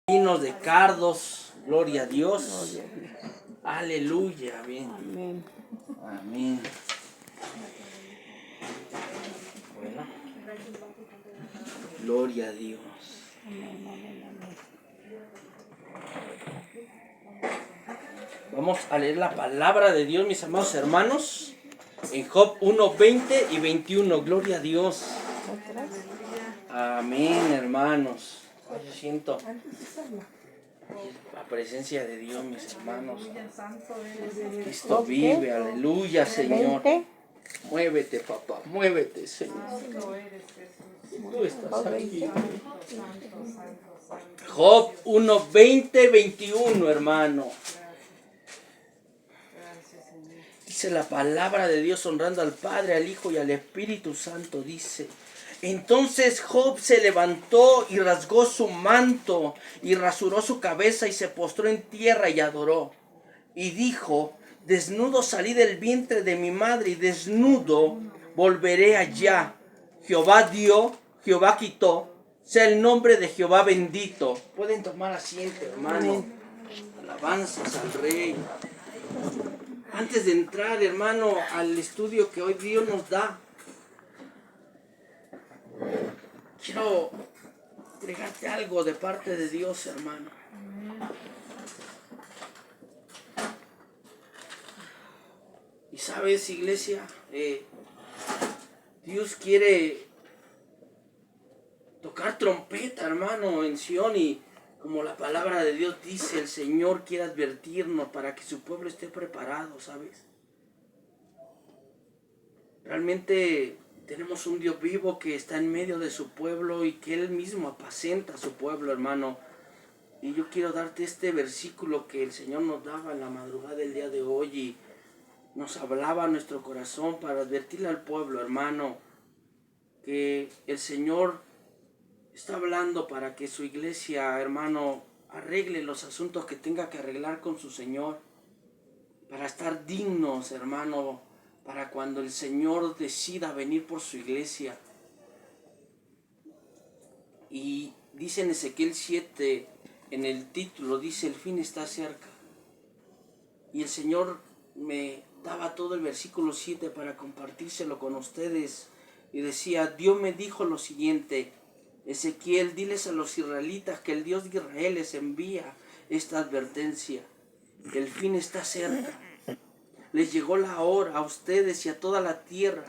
Pinos de cardos, gloria a Dios. Gloria a Dios. Aleluya, bien. Amén. Amén. Bueno, gloria a Dios. Amén, amén, amén. Vamos a leer la palabra de Dios, mis amados hermanos, en Job 1, 20 y 21. Gloria a Dios. ¿Otras? Amén, hermanos. Ay, yo siento la presencia de Dios, mis hermanos. Cristo ¿Ok? vive, aleluya, Señor. 20. Muévete, papá, muévete, Señor. Tú estás aquí. Job 1, 20, 21, hermano. Dice la palabra de Dios honrando al Padre, al Hijo y al Espíritu Santo. Dice: entonces Job se levantó y rasgó su manto y rasuró su cabeza y se postró en tierra y adoró. Y dijo: desnudo salí del vientre de mi madre y desnudo volveré allá. Jehová dio, Jehová quitó, sea el nombre de Jehová bendito. Pueden tomar asiento, hermano. Alabanzas al Rey. Antes de entrar, hermano, al estudio que hoy Dios nos da, quiero entregarte algo de parte de Dios, hermano. Y sabes, iglesia, Dios quiere tocar trompeta, hermano, en Sion, y como la palabra de Dios dice, el Señor quiere advertirnos para que su pueblo esté preparado, ¿sabes? Realmente tenemos un Dios vivo que está en medio de su pueblo y que Él mismo apacenta a su pueblo, hermano. Y yo quiero darte este versículo que el Señor nos daba en la madrugada del día de hoy y nos hablaba a nuestro corazón para advertirle al pueblo, hermano, que el Señor está hablando para que su iglesia, hermano, arregle los asuntos que tenga que arreglar con su Señor, para estar dignos, hermano, para cuando el Señor decida venir por su iglesia. Y dice en Ezequiel 7, en el título, dice: el fin está cerca. Y el Señor me daba todo el versículo 7 para compartírselo con ustedes. Y decía: Dios me dijo lo siguiente: Ezequiel, diles a los israelitas que el Dios de Israel les envía esta advertencia. El fin está cerca. Les llegó la hora a ustedes y a toda la tierra.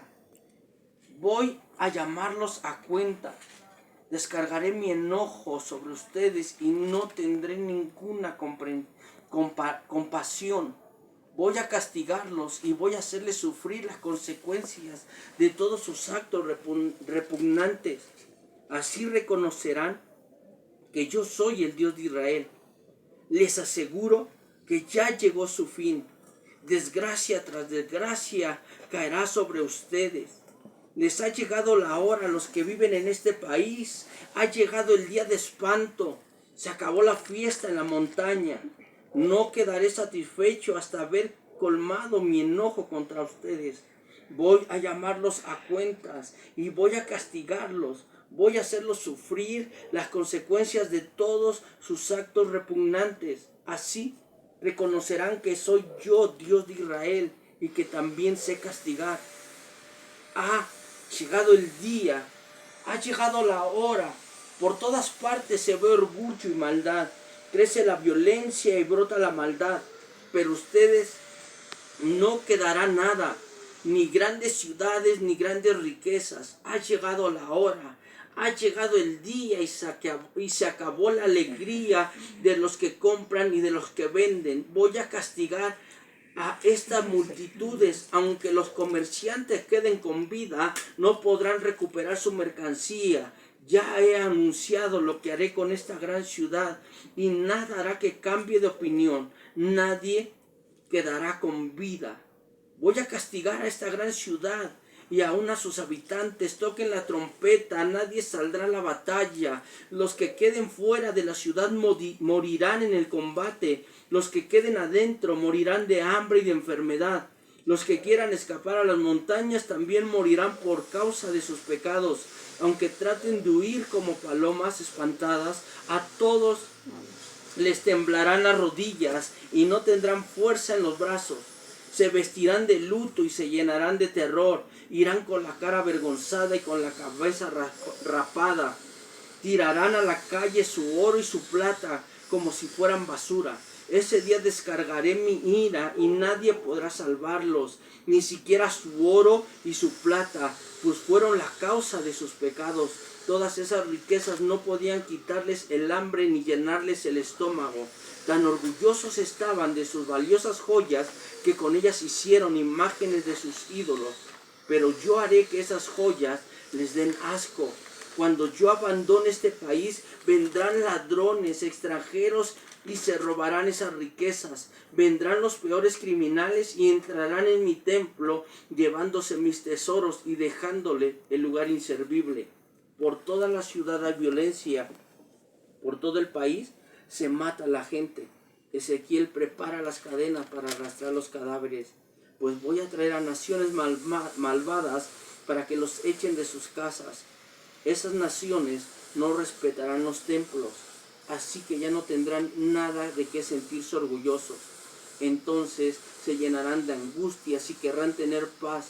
Voy a llamarlos a cuenta. Descargaré mi enojo sobre ustedes y no tendré ninguna compasión. Voy a castigarlos y voy a hacerles sufrir las consecuencias de todos sus actos repugnantes. Así reconocerán que yo soy el Dios de Israel. Les aseguro que ya llegó su fin. Desgracia tras desgracia caerá sobre ustedes. Les ha llegado la hora a los que viven en este país. Ha llegado el día de espanto. Se acabó la fiesta en la montaña. No quedaré satisfecho hasta haber colmado mi enojo contra ustedes. Voy a llamarlos a cuentas y voy a castigarlos. Voy a hacerlos sufrir las consecuencias de todos sus actos repugnantes. Así reconocerán que soy yo, Dios de Israel, y que también sé castigar. Ha llegado el día, ha llegado la hora. Por todas partes se ve orgullo y maldad. Crece la violencia y brota la maldad. Pero ustedes no quedará nada, ni grandes ciudades, ni grandes riquezas. Ha llegado la hora. Ha llegado el día y se acabó la alegría de los que compran y de los que venden. Voy a castigar a estas multitudes. Aunque los comerciantes queden con vida, no podrán recuperar su mercancía. Ya he anunciado lo que haré con esta gran ciudad y nada hará que cambie de opinión. Nadie quedará con vida. Voy a castigar a esta gran ciudad y aún a sus habitantes. Toquen la trompeta, nadie saldrá a la batalla. Los que queden fuera de la ciudad morirán en el combate. Los que queden adentro morirán de hambre y de enfermedad. Los que quieran escapar a las montañas también morirán por causa de sus pecados. Aunque traten de huir como palomas espantadas, a todos les temblarán las rodillas y no tendrán fuerza en los brazos. Se vestirán de luto y se llenarán de terror. Irán con la cara avergonzada y con la cabeza rapada. Tirarán a la calle su oro y su plata como si fueran basura. Ese día descargaré mi ira y nadie podrá salvarlos, ni siquiera su oro y su plata, pues fueron la causa de sus pecados. Todas esas riquezas no podían quitarles el hambre ni llenarles el estómago. Tan orgullosos estaban de sus valiosas joyas que con ellas hicieron imágenes de sus ídolos. Pero yo haré que esas joyas les den asco. Cuando yo abandone este país, vendrán ladrones extranjeros y se robarán esas riquezas. Vendrán los peores criminales y entrarán en mi templo, llevándose mis tesoros y dejándole el lugar inservible. Por toda la ciudad hay violencia, por todo el país se mata a la gente. Ezequiel prepara las cadenas para arrastrar los cadáveres, pues voy a traer a naciones malvadas para que los echen de sus casas. Esas naciones no respetarán los templos, así que ya no tendrán nada de qué sentirse orgullosos. Entonces se llenarán de angustias y querrán tener paz,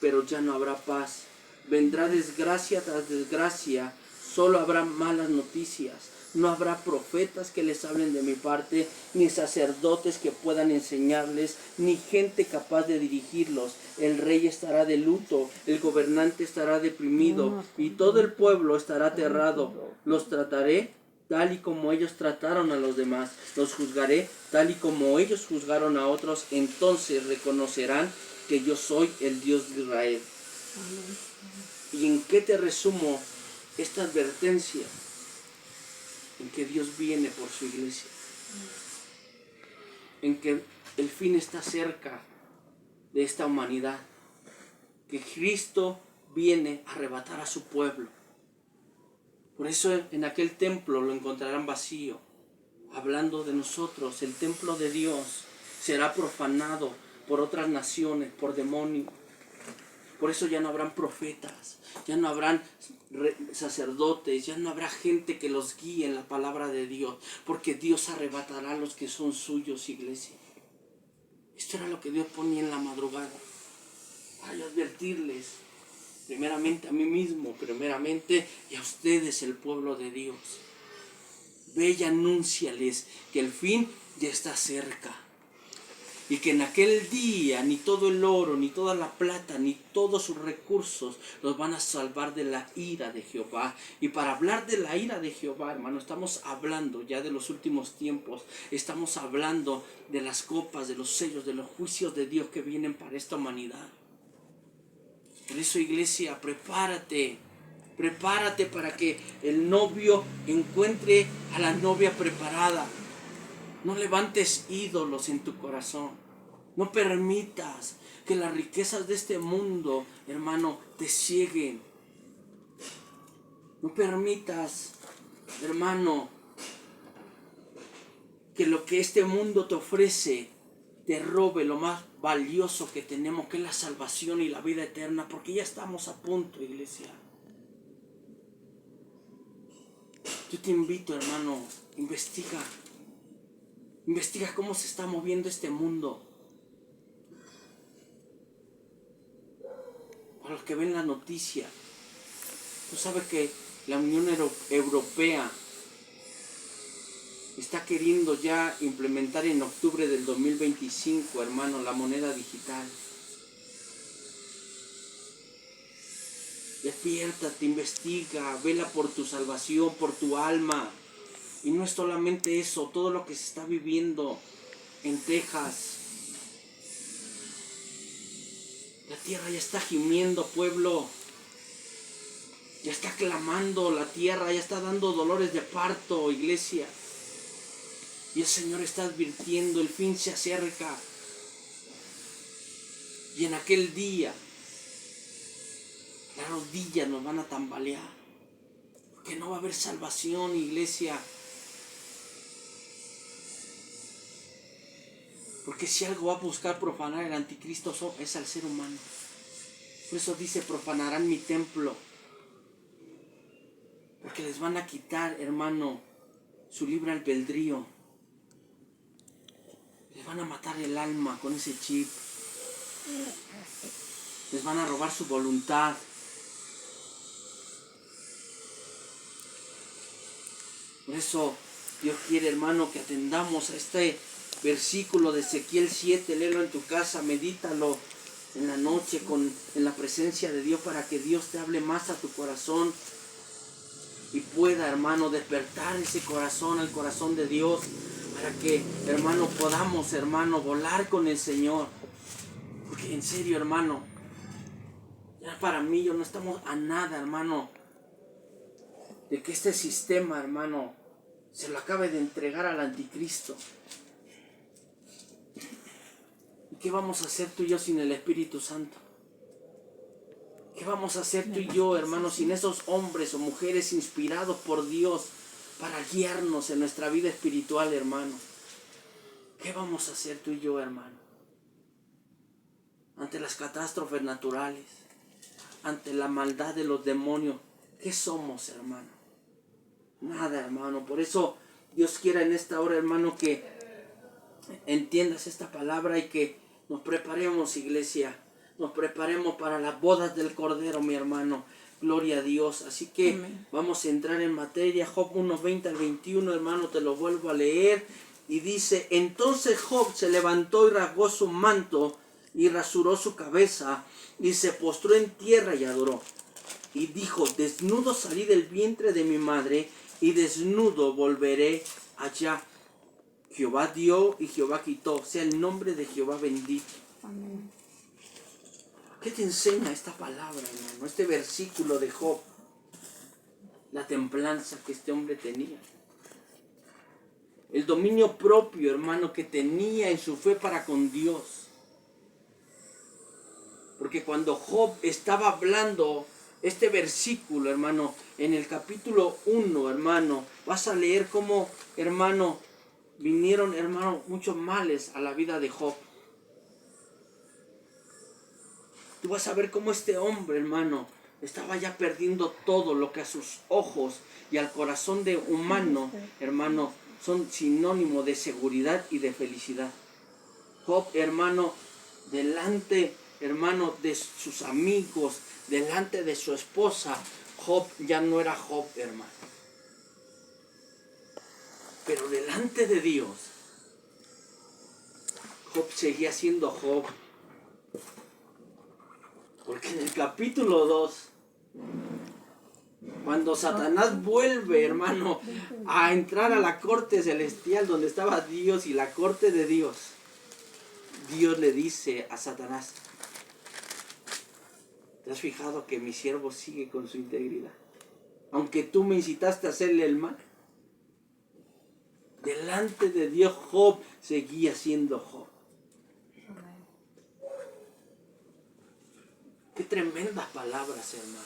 pero ya no habrá paz. Vendrá desgracia tras desgracia, solo habrá malas noticias. No habrá profetas que les hablen de mi parte, ni sacerdotes que puedan enseñarles, ni gente capaz de dirigirlos. El rey estará de luto, el gobernante estará deprimido, y todo el pueblo estará aterrado. Los trataré tal y como ellos trataron a los demás. Los juzgaré tal y como ellos juzgaron a otros. Entonces reconocerán que yo soy el Dios de Israel. ¿Y en qué te resumo esta advertencia? En que Dios viene por su iglesia. En que el fin está cerca de esta humanidad. Que Cristo viene a arrebatar a su pueblo. Por eso en aquel templo lo encontrarán vacío. Hablando de nosotros, el templo de Dios será profanado por otras naciones, por demonios. Por eso ya no habrán profetas, ya no habrán sacerdotes, ya no habrá gente que los guíe en la palabra de Dios, porque Dios arrebatará a los que son suyos, iglesia. Esto era lo que Dios ponía en la madrugada. Ay, advertirles, primeramente a mí mismo, primeramente y a ustedes, el pueblo de Dios. Ve y anúnciales que el fin ya está cerca. Y que en aquel día ni todo el oro, ni toda la plata, ni todos sus recursos los van a salvar de la ira de Jehová. Y para hablar de la ira de Jehová, hermano, estamos hablando ya de los últimos tiempos. Estamos hablando de las copas, de los sellos, de los juicios de Dios que vienen para esta humanidad. Por eso, iglesia, prepárate. Prepárate para que el novio encuentre a la novia preparada. No levantes ídolos en tu corazón. No permitas que las riquezas de este mundo, hermano, te cieguen. No permitas, hermano, que lo que este mundo te ofrece te robe lo más valioso que tenemos, que es la salvación y la vida eterna, porque ya estamos a punto, iglesia. Yo te invito, hermano, investiga. Investiga cómo se está moviendo este mundo. Para los que ven la noticia, tú sabes que la Unión Europea está queriendo ya implementar en octubre del 2025, hermano, la moneda digital. Despiértate, investiga, vela por tu salvación, por tu alma. Y no es solamente eso, todo lo que se está viviendo en Texas. La tierra ya está gimiendo, pueblo. Ya está clamando la tierra, ya está dando dolores de parto, iglesia. Y el Señor está advirtiendo, el fin se acerca. Y en aquel día, las rodillas nos van a tambalear. Porque no va a haber salvación, iglesia. Porque si algo va a buscar profanar el anticristo es al ser humano. Por eso dice, profanarán mi templo. Porque les van a quitar, hermano, su libre albedrío. Les van a matar el alma con ese chip. Les van a robar su voluntad. Por eso Dios quiere, hermano, que atendamos a este versículo de Ezequiel 7. Léelo en tu casa, medítalo en la noche en la presencia de Dios, para que Dios te hable más a tu corazón y pueda, hermano, despertar ese corazón al corazón de Dios, para que, hermano, podamos, hermano, volar con el Señor. Porque en serio, hermano, ya para mí yo no estamos a nada, hermano, de que este sistema, hermano, se lo acabe de entregar al anticristo. ¿Y qué vamos a hacer tú y yo sin el Espíritu Santo? ¿Qué vamos a hacer tú y yo, hermano, sin esos hombres o mujeres inspirados por Dios para guiarnos en nuestra vida espiritual, hermano? ¿Qué vamos a hacer tú y yo, hermano? Ante las catástrofes naturales, ante la maldad de los demonios, ¿qué somos, hermano? Nada, hermano. Por eso Dios quiera en esta hora, hermano, que entiendas esta palabra y que nos preparemos, iglesia. Nos preparemos para las bodas del Cordero, mi hermano. Gloria a Dios. Así que amén. Vamos a entrar en materia. Job 1:20 al 21, hermano, te lo vuelvo a leer. Y dice, entonces Job se levantó y rasgó su manto y rasuró su cabeza y se postró en tierra y adoró. Y dijo, desnudo salí del vientre de mi madre y desnudo volveré allá. Jehová dio y Jehová quitó. Sea el nombre de Jehová bendito. Amén. ¿Qué te enseña esta palabra, hermano? Este versículo de Job. La templanza que este hombre tenía. El dominio propio, hermano, que tenía en su fe para con Dios. Porque cuando Job estaba hablando este versículo, hermano, en el capítulo 1, hermano, vas a leer cómo, hermano, vinieron, hermano, muchos males a la vida de Job. Tú vas a ver cómo este hombre, hermano, estaba ya perdiendo todo lo que a sus ojos y al corazón de humano, hermano, son sinónimo de seguridad y de felicidad. Job, hermano, delante, hermano, de sus amigos, delante de su esposa, Job ya no era Job, hermano. Pero delante de Dios, Job seguía siendo Job. Porque en el capítulo 2, cuando Satanás vuelve, hermano, a entrar a la corte celestial donde estaba Dios y la corte de Dios, Dios le dice a Satanás, ¿te has fijado que mi siervo sigue con su integridad? Aunque tú me incitaste a hacerle el mal. Delante de Dios, Job seguía siendo Job. Qué tremendas palabras, hermano.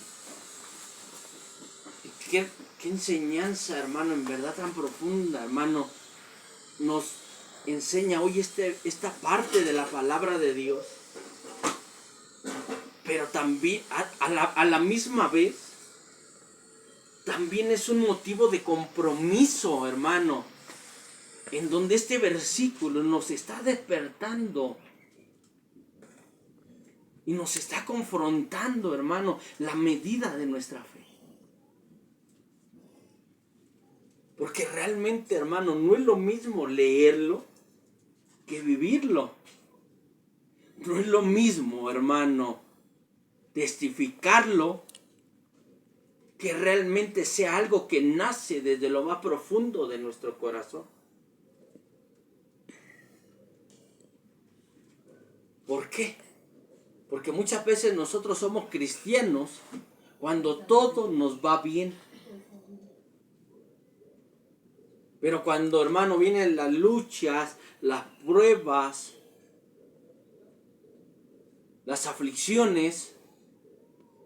Qué enseñanza, hermano, en verdad tan profunda, hermano, nos enseña hoy esta parte de la palabra de Dios. Pero también, a la misma vez, también es un motivo de compromiso, hermano, en donde este versículo nos está despertando y nos está confrontando, hermano, la medida de nuestra fe. Porque realmente, hermano, no es lo mismo leerlo que vivirlo. No es lo mismo, hermano, testificarlo que realmente sea algo que nace desde lo más profundo de nuestro corazón. ¿Por qué? Porque muchas veces nosotros somos cristianos cuando todo nos va bien. Pero cuando, hermano, vienen las luchas, las pruebas, las aflicciones,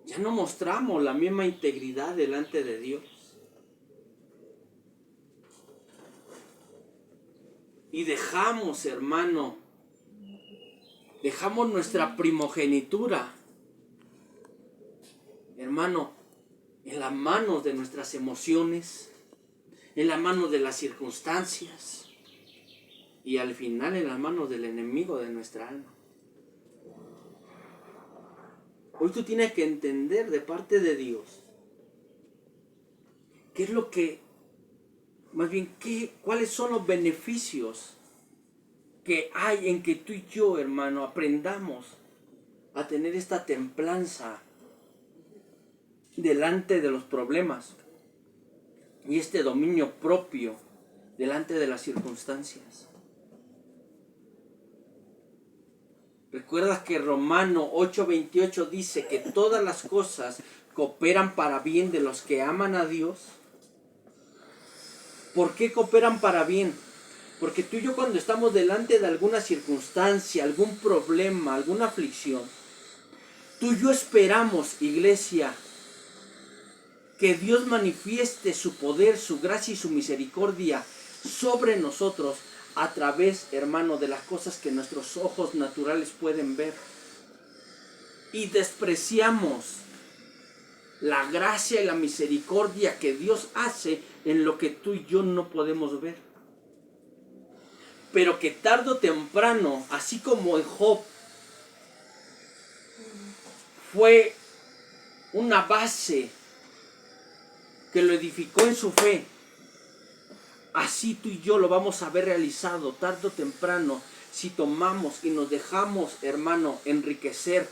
ya no mostramos la misma integridad delante de Dios. Y dejamos, hermano, dejamos nuestra primogenitura, hermano, en las manos de nuestras emociones, en las manos de las circunstancias y al final en las manos del enemigo de nuestra alma. Hoy tú tienes que entender de parte de Dios qué es lo que, más bien, cuáles son los beneficios que hay en que tú y yo, hermano, aprendamos a tener esta templanza delante de los problemas y este dominio propio delante de las circunstancias. ¿Recuerdas que Romano 8:28 dice que todas las cosas cooperan para bien de los que aman a Dios? ¿Por qué cooperan para bien? Porque tú y yo, cuando estamos delante de alguna circunstancia, algún problema, alguna aflicción, tú y yo esperamos, iglesia, que Dios manifieste su poder, su gracia y su misericordia sobre nosotros a través, hermano, de las cosas que nuestros ojos naturales pueden ver. Y despreciamos la gracia y la misericordia que Dios hace en lo que tú y yo no podemos ver. Pero que tarde o temprano, así como en Job, fue una base que lo edificó en su fe, así tú y yo lo vamos a ver realizado tarde o temprano si tomamos y nos dejamos, hermano, enriquecer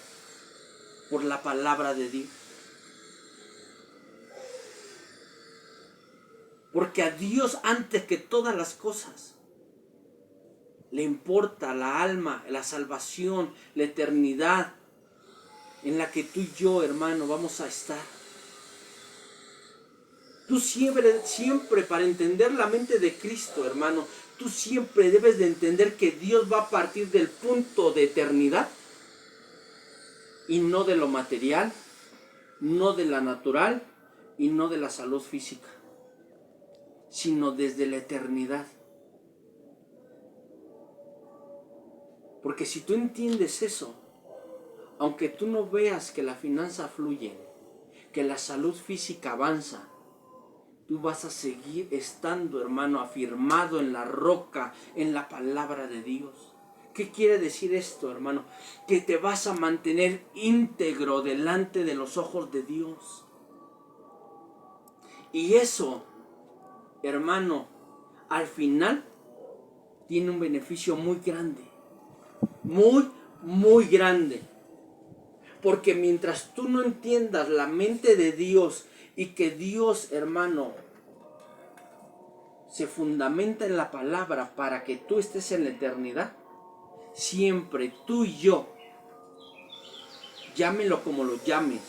por la palabra de Dios. Porque a Dios, antes que todas las cosas, le importa la alma, la salvación, la eternidad en la que tú y yo, hermano, vamos a estar. Tú siempre para entender la mente de Cristo, hermano, tú siempre debes de entender que Dios va a partir del punto de eternidad y no de lo material, no de la natural y no de la salud física, sino desde la eternidad. Porque si tú entiendes eso, aunque tú no veas que la finanza fluye, que la salud física avanza, tú vas a seguir estando, hermano, afirmado en la roca, en la palabra de Dios. ¿Qué quiere decir esto, hermano? Que te vas a mantener íntegro delante de los ojos de Dios. Y eso, hermano, al final tiene un beneficio muy grande. Muy, muy grande. Porque mientras tú no entiendas la mente de Dios y que Dios, hermano, se fundamenta en la palabra para que tú estés en la eternidad, siempre tú y yo, llámelo como lo llames,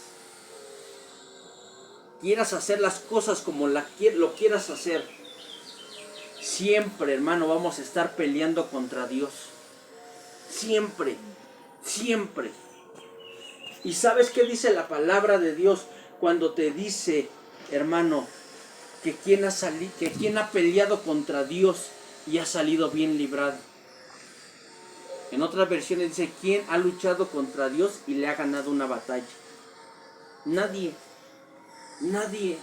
quieras hacer las cosas como lo quieras hacer, siempre, hermano, vamos a estar peleando contra Dios. Siempre, siempre. ¿Y sabes qué dice la palabra de Dios cuando te dice, hermano, que quien ha peleado contra Dios y ha salido bien librado? En otras versiones dice, ¿quién ha luchado contra Dios y le ha ganado una batalla? Nadie. Nadie.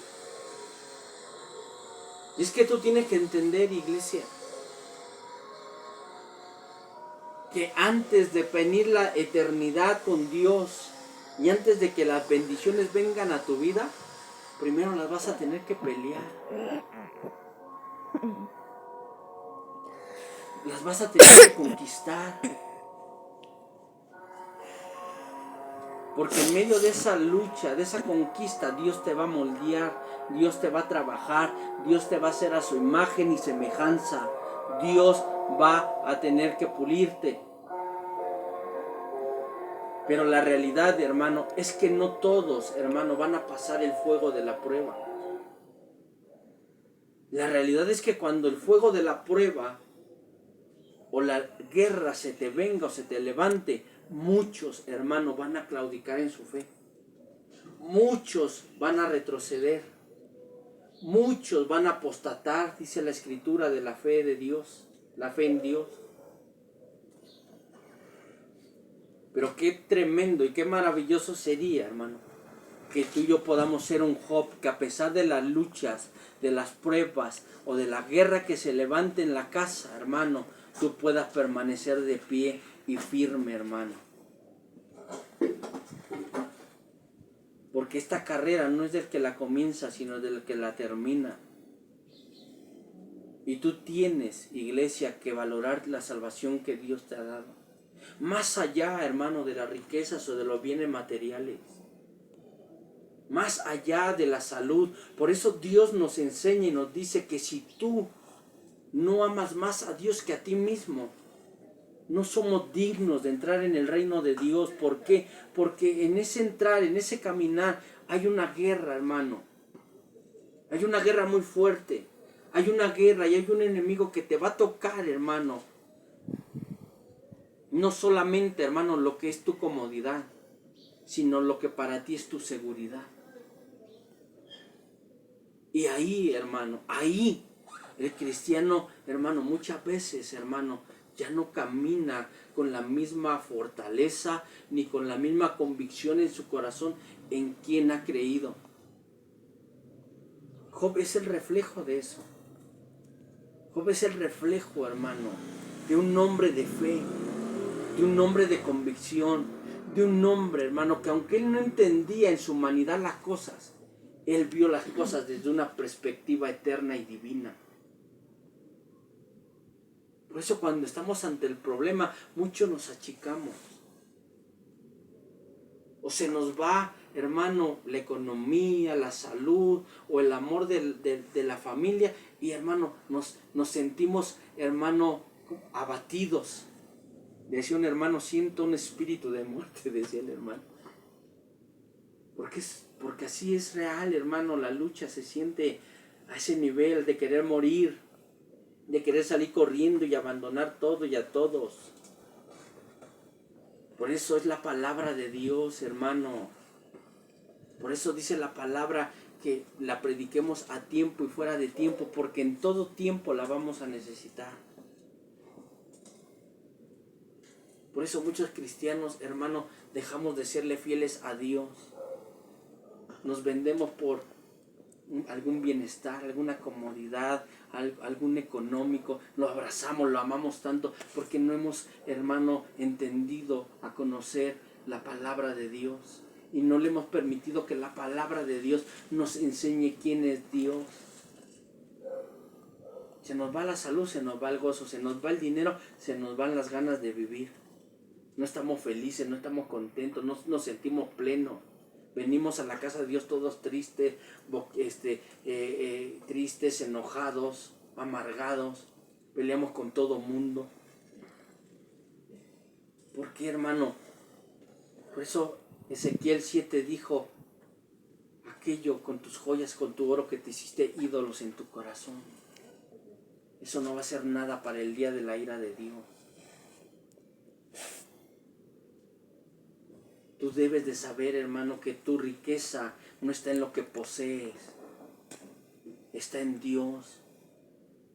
Es que tú tienes que entender, iglesia, que antes de venir la eternidad con Dios y antes de que las bendiciones vengan a tu vida, primero las vas a tener que pelear. Las vas a tener que conquistar. Porque en medio de esa lucha, de esa conquista, Dios te va a moldear, Dios te va a trabajar, Dios te va a hacer a su imagen y semejanza. Dios va a tener que pulirte. Pero la realidad, hermano, es que no todos, hermano, van a pasar el fuego de la prueba. La realidad es que cuando el fuego de la prueba o la guerra se te venga o se te levante, muchos, hermanos, van a claudicar en su fe. Muchos van a retroceder. Muchos van a apostatar, dice la Escritura, de la fe de Dios, la fe en Dios. Pero qué tremendo y qué maravilloso sería, hermano, que tú y yo podamos ser un Job, que a pesar de las luchas, de las pruebas o de la guerra que se levante en la casa, hermano, tú puedas permanecer de pie y firme, hermano. Porque esta carrera no es del que la comienza, sino del que la termina. Y tú tienes, iglesia, que valorar la salvación que Dios te ha dado. Más allá, hermano, de las riquezas o de los bienes materiales. Más allá de la salud. Por eso Dios nos enseña y nos dice que si tú no amas más a Dios que a ti mismo, no somos dignos de entrar en el reino de Dios. ¿Por qué? Porque en ese entrar, en ese caminar, hay una guerra, hermano. Hay una guerra muy fuerte. Hay una guerra y hay un enemigo que te va a tocar, hermano. No solamente, hermano, lo que es tu comodidad, sino lo que para ti es tu seguridad. Y ahí, hermano, ahí el cristiano, hermano, muchas veces, hermano, ya no camina con la misma fortaleza ni con la misma convicción en su corazón en quien ha creído. Job es el reflejo de eso. Job es el reflejo, hermano, de un hombre de fe, de un hombre de convicción, de un hombre, hermano, que aunque él no entendía en su humanidad las cosas, él vio las cosas desde una perspectiva eterna y divina. Por eso cuando estamos ante el problema, mucho nos achicamos. O se nos va, hermano, la economía, la salud o el amor de la familia y, hermano, nos sentimos, hermano, abatidos. Decía un hermano, siento un espíritu de muerte, decía el hermano. Porque así es real, hermano, la lucha se siente a ese nivel de querer morir, de querer salir corriendo y abandonar todo y a todos. Por eso es la palabra de Dios, hermano. Por eso dice la palabra que la prediquemos a tiempo y fuera de tiempo, porque en todo tiempo la vamos a necesitar. Por eso muchos cristianos, hermano, dejamos de serle fieles a Dios. Nos vendemos por algún bienestar, alguna comodidad, algún económico. Lo abrazamos, lo amamos tanto porque no hemos, hermano, entendido a conocer la palabra de Dios. Y no le hemos permitido que la palabra de Dios nos enseñe quién es Dios. Se nos va la salud, se nos va el gozo, se nos va el dinero, se nos van las ganas de vivir. No estamos felices, no estamos contentos, no nos sentimos plenos. Venimos a la casa de Dios todos tristes, tristes, enojados, amargados. Peleamos con todo mundo. ¿Por qué, hermano? Por eso Ezequiel 7 dijo, aquello con tus joyas, con tu oro que te hiciste ídolos en tu corazón. Eso no va a ser nada para el día de la ira de Dios. Tú debes de saber, hermano, que tu riqueza no está en lo que posees, está en Dios.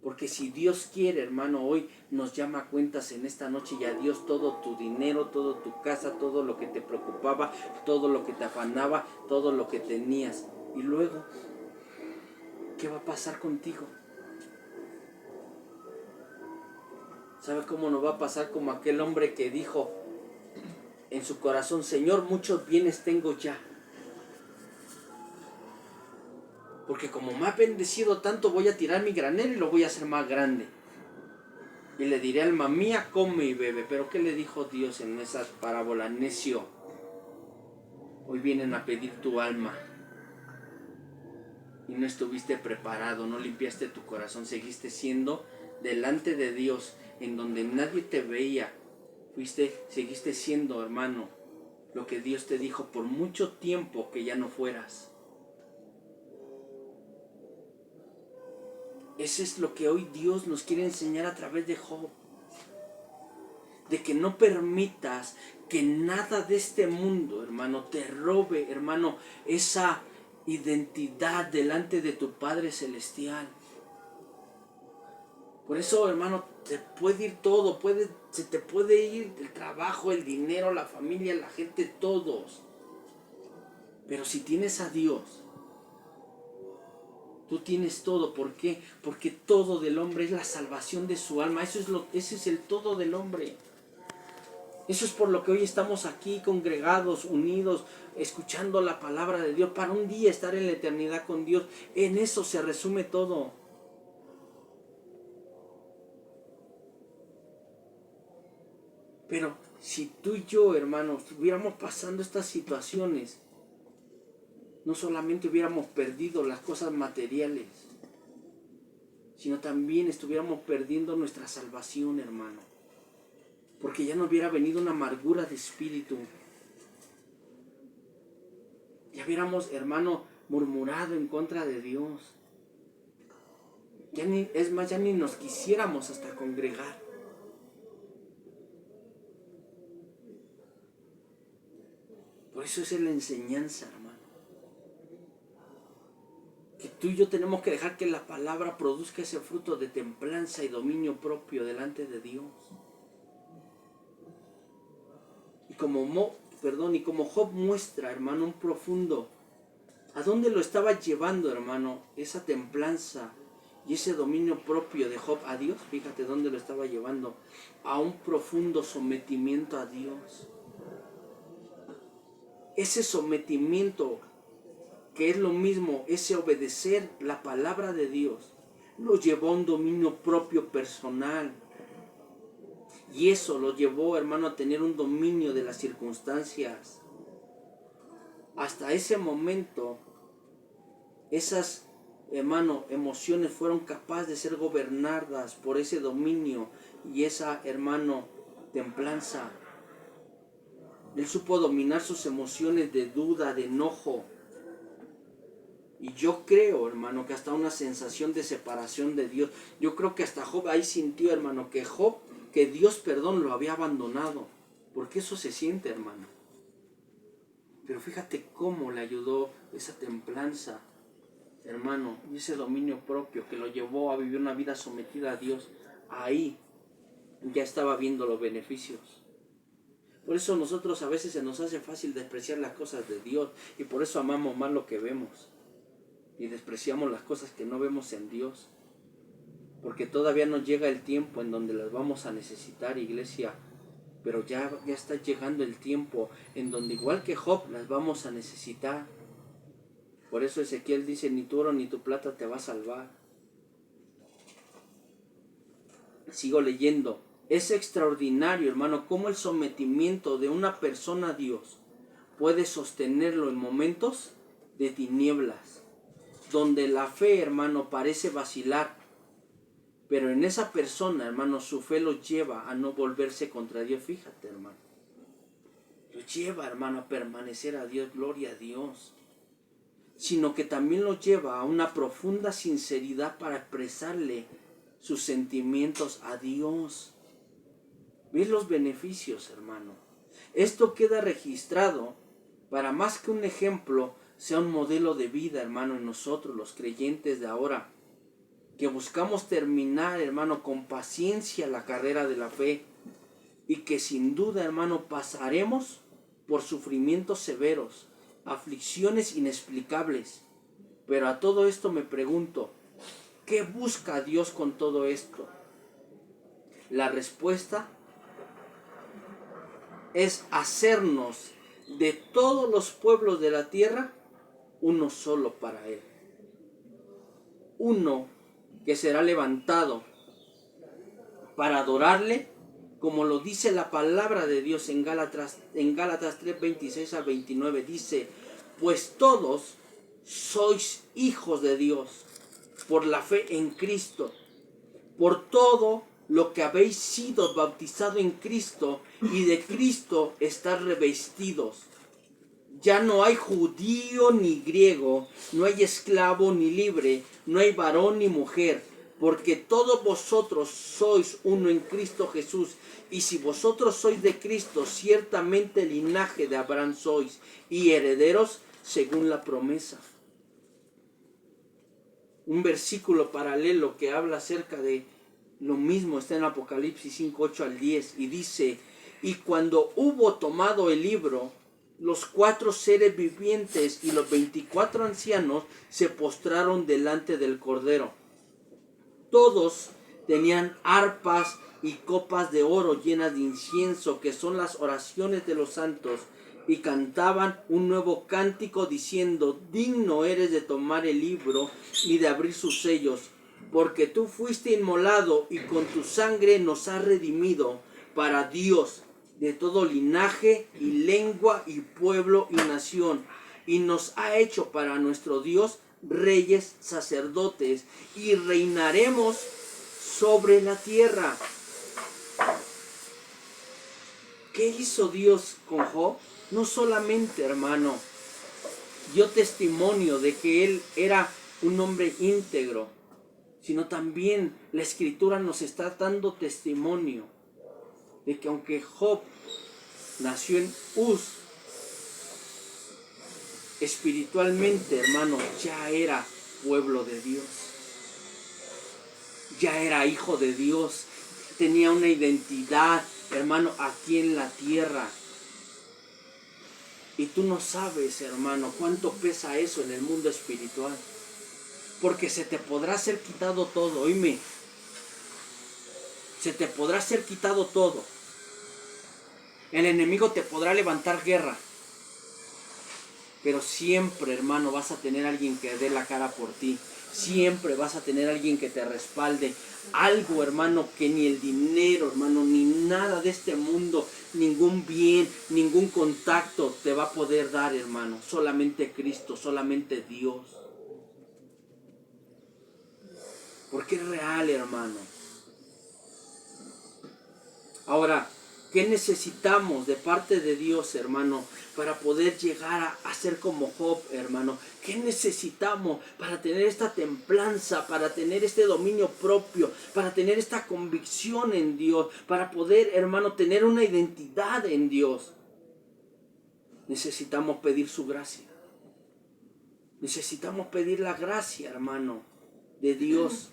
Porque si Dios quiere, hermano, hoy nos llama a cuentas en esta noche y a Dios todo tu dinero, toda tu casa, todo lo que te preocupaba, todo lo que te afanaba, todo lo que tenías. Y luego, ¿qué va a pasar contigo? ¿Sabe cómo nos va a pasar? Como aquel hombre que dijo en su corazón, Señor, muchos bienes tengo ya. Porque como me ha bendecido tanto, voy a tirar mi granero y lo voy a hacer más grande. Y le diré, alma mía, come y bebe. Pero ¿qué le dijo Dios en esa parábola? Necio, hoy vienen a pedir tu alma. Y no estuviste preparado, no limpiaste tu corazón, seguiste siendo delante de Dios, en donde nadie te veía. Seguiste siendo, hermano, lo que Dios te dijo por mucho tiempo que ya no fueras. Eso es lo que hoy Dios nos quiere enseñar a través de Job. De que no permitas que nada de este mundo, hermano, te robe, hermano, esa identidad delante de tu Padre Celestial. Por eso, hermano, te puede ir todo, se te puede ir el trabajo, el dinero, la familia, la gente, todos. Pero si tienes a Dios, tú tienes todo. ¿Por qué? Porque todo del hombre es la salvación de su alma. Ese es el todo del hombre. Eso es por lo que hoy estamos aquí congregados, unidos, escuchando la palabra de Dios, para un día estar en la eternidad con Dios. En eso se resume todo. Pero si tú y yo, hermanos, estuviéramos pasando estas situaciones, no solamente hubiéramos perdido las cosas materiales, sino también estuviéramos perdiendo nuestra salvación, hermano. Porque ya no hubiera venido una amargura de espíritu. Ya hubiéramos, hermano, murmurado en contra de Dios. Ya ni nos quisiéramos hasta congregar. Por eso es la enseñanza, hermano. Que tú y yo tenemos que dejar que la palabra produzca ese fruto de templanza y dominio propio delante de Dios. Y como Job muestra, hermano, un profundo, ¿a dónde lo estaba llevando, hermano, esa templanza y ese dominio propio de Job a Dios? Fíjate dónde lo estaba llevando, a un profundo sometimiento a Dios. Ese sometimiento, que es lo mismo, ese obedecer la palabra de Dios, lo llevó a un dominio propio personal. Y eso lo llevó, hermano, a tener un dominio de las circunstancias. Hasta ese momento, esas, hermano, emociones fueron capaces de ser gobernadas por ese dominio y esa, hermano, templanza. Él supo dominar sus emociones de duda, de enojo. Y yo creo, hermano, que hasta una sensación de separación de Dios. Yo creo que hasta Job ahí sintió, hermano, que Dios, lo había abandonado. Porque eso se siente, hermano. Pero fíjate cómo le ayudó esa templanza, hermano, y ese dominio propio que lo llevó a vivir una vida sometida a Dios. Ahí ya estaba viendo los beneficios. Por eso nosotros a veces se nos hace fácil despreciar las cosas de Dios y por eso amamos más lo que vemos y despreciamos las cosas que no vemos en Dios. Porque todavía no llega el tiempo en donde las vamos a necesitar, iglesia. Pero ya está llegando el tiempo en donde, igual que Job, las vamos a necesitar. Por eso Ezequiel dice, ni tu oro ni tu plata te va a salvar. Sigo leyendo. Es extraordinario, hermano, cómo el sometimiento de una persona a Dios puede sostenerlo en momentos de tinieblas, donde la fe, hermano, parece vacilar. Pero en esa persona, hermano, su fe lo lleva a no volverse contra Dios. Fíjate, hermano. Lo lleva, hermano, a permanecer a Dios, gloria a Dios. Sino que también lo lleva a una profunda sinceridad para expresarle sus sentimientos a Dios. ¿Ves los beneficios, hermano? Esto queda registrado para, más que un ejemplo, sea un modelo de vida, hermano, en nosotros, los creyentes de ahora, que buscamos terminar, hermano, con paciencia la carrera de la fe y que sin duda, hermano, pasaremos por sufrimientos severos, aflicciones inexplicables. Pero a todo esto me pregunto, ¿qué busca Dios con todo esto? La respuesta es hacernos de todos los pueblos de la tierra uno solo para Él. Uno que será levantado para adorarle, como lo dice la palabra de Dios en Gálatas 3, 26 al 29. Dice, pues todos sois hijos de Dios por la fe en Cristo, por todo lo que habéis sido bautizado en Cristo y de Cristo estar revestidos. Ya no hay judío ni griego, no hay esclavo ni libre, no hay varón ni mujer, porque todos vosotros sois uno en Cristo Jesús. Y si vosotros sois de Cristo, ciertamente linaje de Abraham sois y herederos según la promesa. Un versículo paralelo que habla acerca de Lo mismo está en Apocalipsis 5, 8 al 10 y dice, y cuando hubo tomado el libro, los 4 seres vivientes y los 24 ancianos se postraron delante del Cordero. Todos tenían arpas y copas de oro llenas de incienso, que son las oraciones de los santos, y cantaban un nuevo cántico diciendo, digno eres de tomar el libro y de abrir sus sellos, porque tú fuiste inmolado y con tu sangre nos has redimido para Dios de todo linaje y lengua y pueblo y nación, y nos ha hecho para nuestro Dios reyes, sacerdotes, y reinaremos sobre la tierra. ¿Qué hizo Dios con Job? No solamente, hermano, dio testimonio de que él era un hombre íntegro, sino también la Escritura nos está dando testimonio de que aunque Job nació en Uz, espiritualmente, hermano, ya era pueblo de Dios, ya era hijo de Dios, tenía una identidad, hermano, aquí en la tierra. Y tú no sabes, hermano, cuánto pesa eso en el mundo espiritual. Porque se te podrá ser quitado todo, oíme. Se te podrá ser quitado todo. El enemigo te podrá levantar guerra. Pero siempre, hermano, vas a tener alguien que dé la cara por ti. Siempre vas a tener alguien que te respalde. Algo, hermano, que ni el dinero, hermano, ni nada de este mundo, ningún bien, ningún contacto te va a poder dar, hermano. Solamente Cristo, solamente Dios. Porque es real, hermano. Ahora, ¿qué necesitamos de parte de Dios, hermano, para poder llegar a ser como Job, hermano? ¿Qué necesitamos para tener esta templanza, para tener este dominio propio, para tener esta convicción en Dios, para poder, hermano, tener una identidad en Dios? Necesitamos pedir su gracia. Necesitamos pedir la gracia, hermano, de Dios.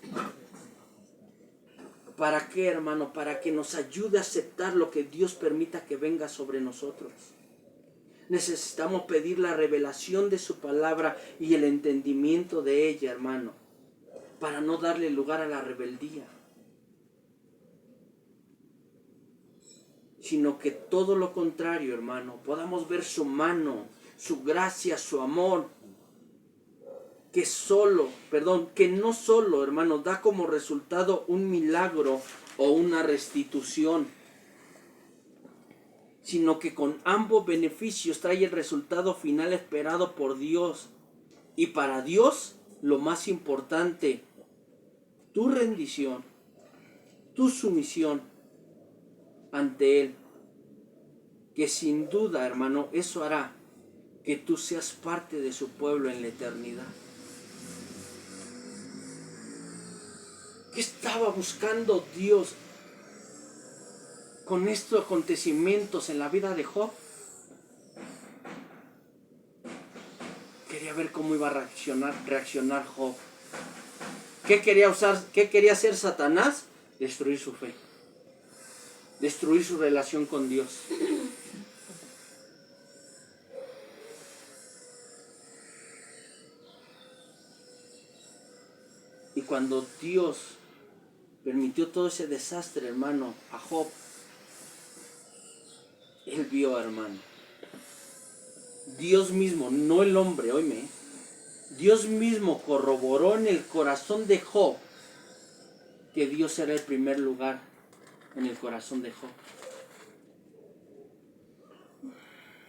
¿Para qué, hermano? Para que nos ayude a aceptar lo que Dios permita que venga sobre nosotros. Necesitamos pedir la revelación de su palabra y el entendimiento de ella, hermano, para no darle lugar a la rebeldía, sino que todo lo contrario, hermano, podamos ver su mano, su gracia, su amor, que no solo, hermano, da como resultado un milagro o una restitución, sino que con ambos beneficios trae el resultado final esperado por Dios. Y para Dios, lo más importante, tu rendición, tu sumisión ante Él, que sin duda, hermano, eso hará que tú seas parte de su pueblo en la eternidad. ¿Qué estaba buscando Dios con estos acontecimientos en la vida de Job? Quería ver cómo iba a reaccionar Job. ¿Qué quería hacer Satanás? Destruir su fe. Destruir su relación con Dios. Y cuando Dios permitió todo ese desastre, hermano, a Job, él vio, hermano, Dios mismo, no el hombre, oíme, Dios mismo corroboró en el corazón de Job que Dios era el primer lugar en el corazón de Job.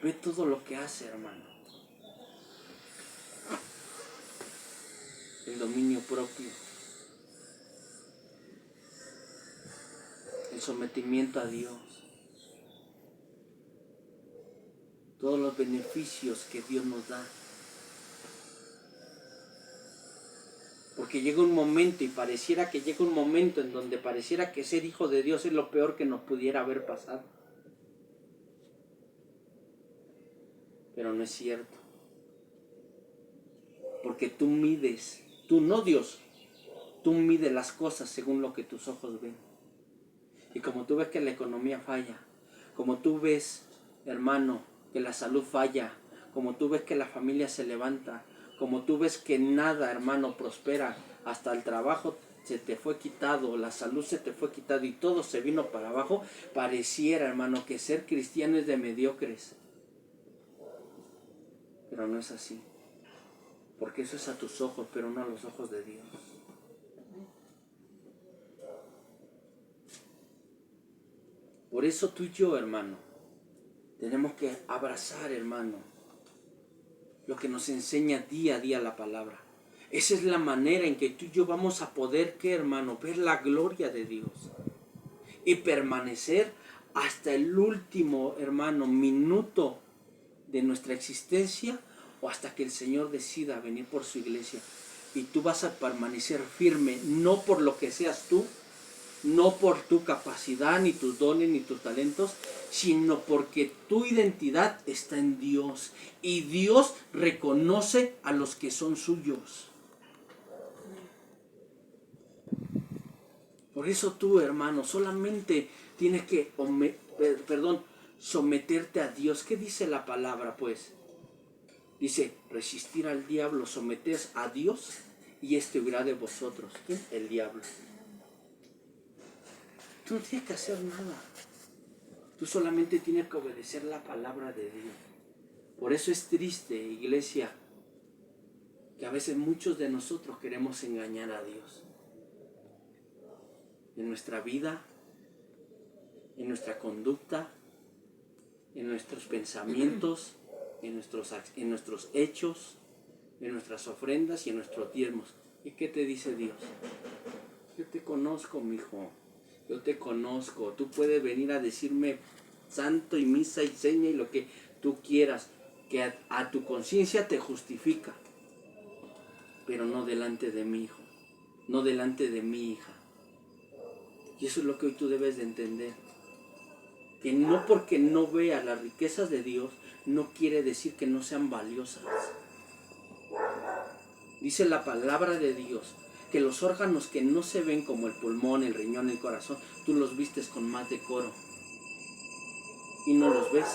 Ve todo lo que hace, hermano. El dominio propio, el sometimiento a Dios, todos los beneficios que Dios nos da. Porque llega un momento, y pareciera que llega un momento en donde pareciera que ser hijo de Dios es lo peor que nos pudiera haber pasado. Pero no es cierto. Porque tú mides, tú no Dios, tú mides las cosas según lo que tus ojos ven. Y como tú ves que la economía falla, como tú ves, hermano, que la salud falla, como tú ves que la familia se levanta, como tú ves que nada, hermano, prospera, hasta el trabajo se te fue quitado, la salud se te fue quitado y todo se vino para abajo, pareciera, hermano, que ser cristiano es de mediocres. Pero no es así. Porque eso es a tus ojos, pero no a los ojos de Dios. Por eso tú y yo, hermano, tenemos que abrazar, hermano, lo que nos enseña día a día la palabra. Esa es la manera en que tú y yo vamos a poder, ¿qué, hermano? Ver la gloria de Dios. Y permanecer hasta el último, hermano, minuto de nuestra existencia o hasta que el Señor decida venir por su iglesia. Y tú vas a permanecer firme, no por lo que seas tú, no por tu capacidad, ni tus dones, ni tus talentos, sino porque tu identidad está en Dios. Y Dios reconoce a los que son suyos. Por eso tú, hermano, solamente tienes que, someterte a Dios. ¿Qué dice la palabra, pues? Dice, resistir al diablo, someteos a Dios y éste huirá de vosotros. ¿Quién? El diablo. Tú no tienes que hacer nada. Tú solamente tienes que obedecer la palabra de Dios. Por eso es triste, iglesia, que a veces muchos de nosotros queremos engañar a Dios. En nuestra vida, en nuestra conducta, en nuestros pensamientos, en nuestros hechos, en nuestras ofrendas y en nuestros diezmos. ¿Y qué te dice Dios? Yo te conozco, mi hijo. Yo te conozco. Tú puedes venir a decirme santo y misa y seña y lo que tú quieras, que a tu conciencia te justifica, pero no delante de mi hijo, no delante de mi hija. Y eso es lo que hoy tú debes de entender. Que no porque no veas las riquezas de Dios, no quiere decir que no sean valiosas. Dice la palabra de Dios que los órganos que no se ven como el pulmón, el riñón, el corazón, tú los vistes con más decoro. Y no los ves.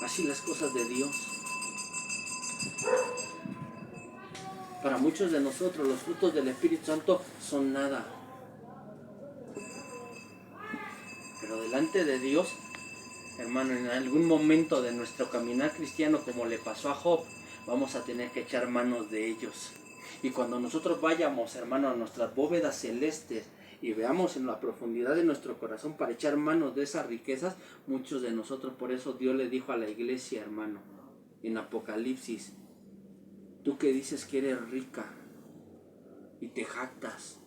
Así las cosas de Dios. Para muchos de nosotros los frutos del Espíritu Santo son nada. Pero delante de Dios, hermano, en algún momento de nuestro caminar cristiano, como le pasó a Job, vamos a tener que echar manos de ellos. Y cuando nosotros vayamos, hermano, a nuestras bóvedas celestes y veamos en la profundidad de nuestro corazón para echar manos de esas riquezas, muchos de nosotros, por eso Dios le dijo a la iglesia, hermano, en Apocalipsis, tú que dices que eres rica y te jactas,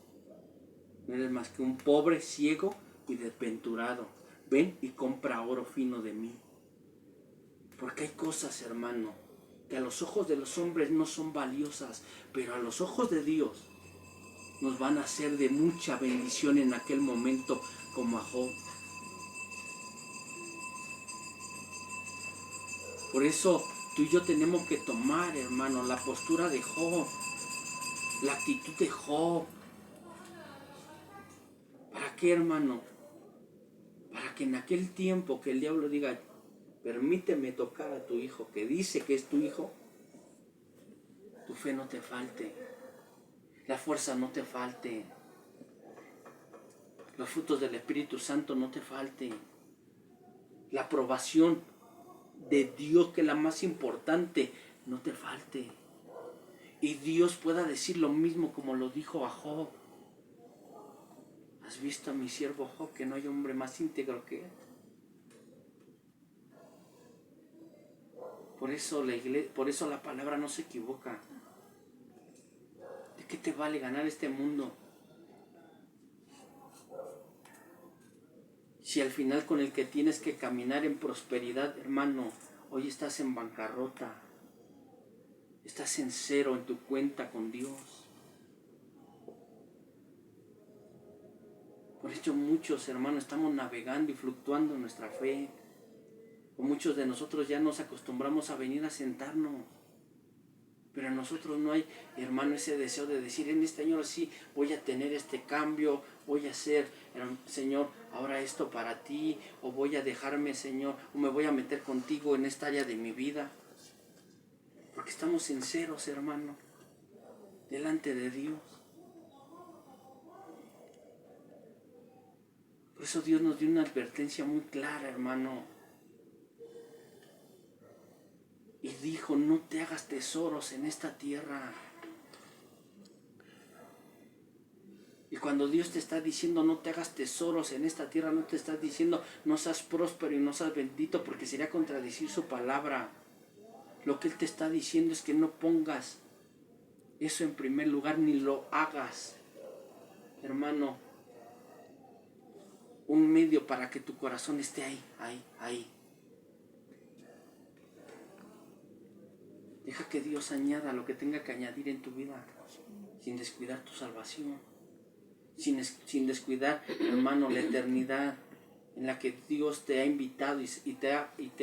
no eres más que un pobre, ciego y desventurado. Ven y compra oro fino de mí. Porque hay cosas, hermano, que a los ojos de los hombres no son valiosas, pero a los ojos de Dios nos van a ser de mucha bendición en aquel momento, como a Job. Por eso tú y yo tenemos que tomar, hermano, la postura de Job, la actitud de Job. ¿Para qué, hermano? Para que en aquel tiempo que el diablo diga, permíteme tocar a tu hijo, que dice que es tu hijo, tu fe no te falte, la fuerza no te falte, los frutos del Espíritu Santo no te falten, la aprobación de Dios, que es la más importante, no te falte. Y Dios pueda decir lo mismo como lo dijo a Job. ¿Has visto a mi siervo Job, que no hay hombre más íntegro que él? Por eso la palabra no se equivoca. ¿De qué te vale ganar este mundo si al final con el que tienes que caminar en prosperidad, hermano, hoy estás en bancarrota, estás en cero en tu cuenta con Dios? Por eso muchos, hermanos, estamos navegando y fluctuando en nuestra fe. O muchos de nosotros ya nos acostumbramos a venir a sentarnos, Pero en nosotros no hay, hermano, ese deseo de decir, en este año sí voy a tener este cambio, voy a hacer, Señor, ahora esto para ti, o voy a dejarme, Señor, o me voy a meter contigo en esta área de mi vida. Porque estamos sinceros, hermano, delante de Dios. Por eso Dios nos dio una advertencia muy clara, hermano. Y dijo, no te hagas tesoros en esta tierra. Y cuando Dios te está diciendo no te hagas tesoros en esta tierra, no te está diciendo no seas próspero y no seas bendito, porque sería contradecir su palabra. Lo que Él te está diciendo es que no pongas eso en primer lugar, ni lo hagas, hermano, un medio para que tu corazón esté ahí. Deja que Dios añada lo que tenga que añadir en tu vida, sin descuidar tu salvación, sin descuidar, hermano, la eternidad en la que Dios te ha invitado y te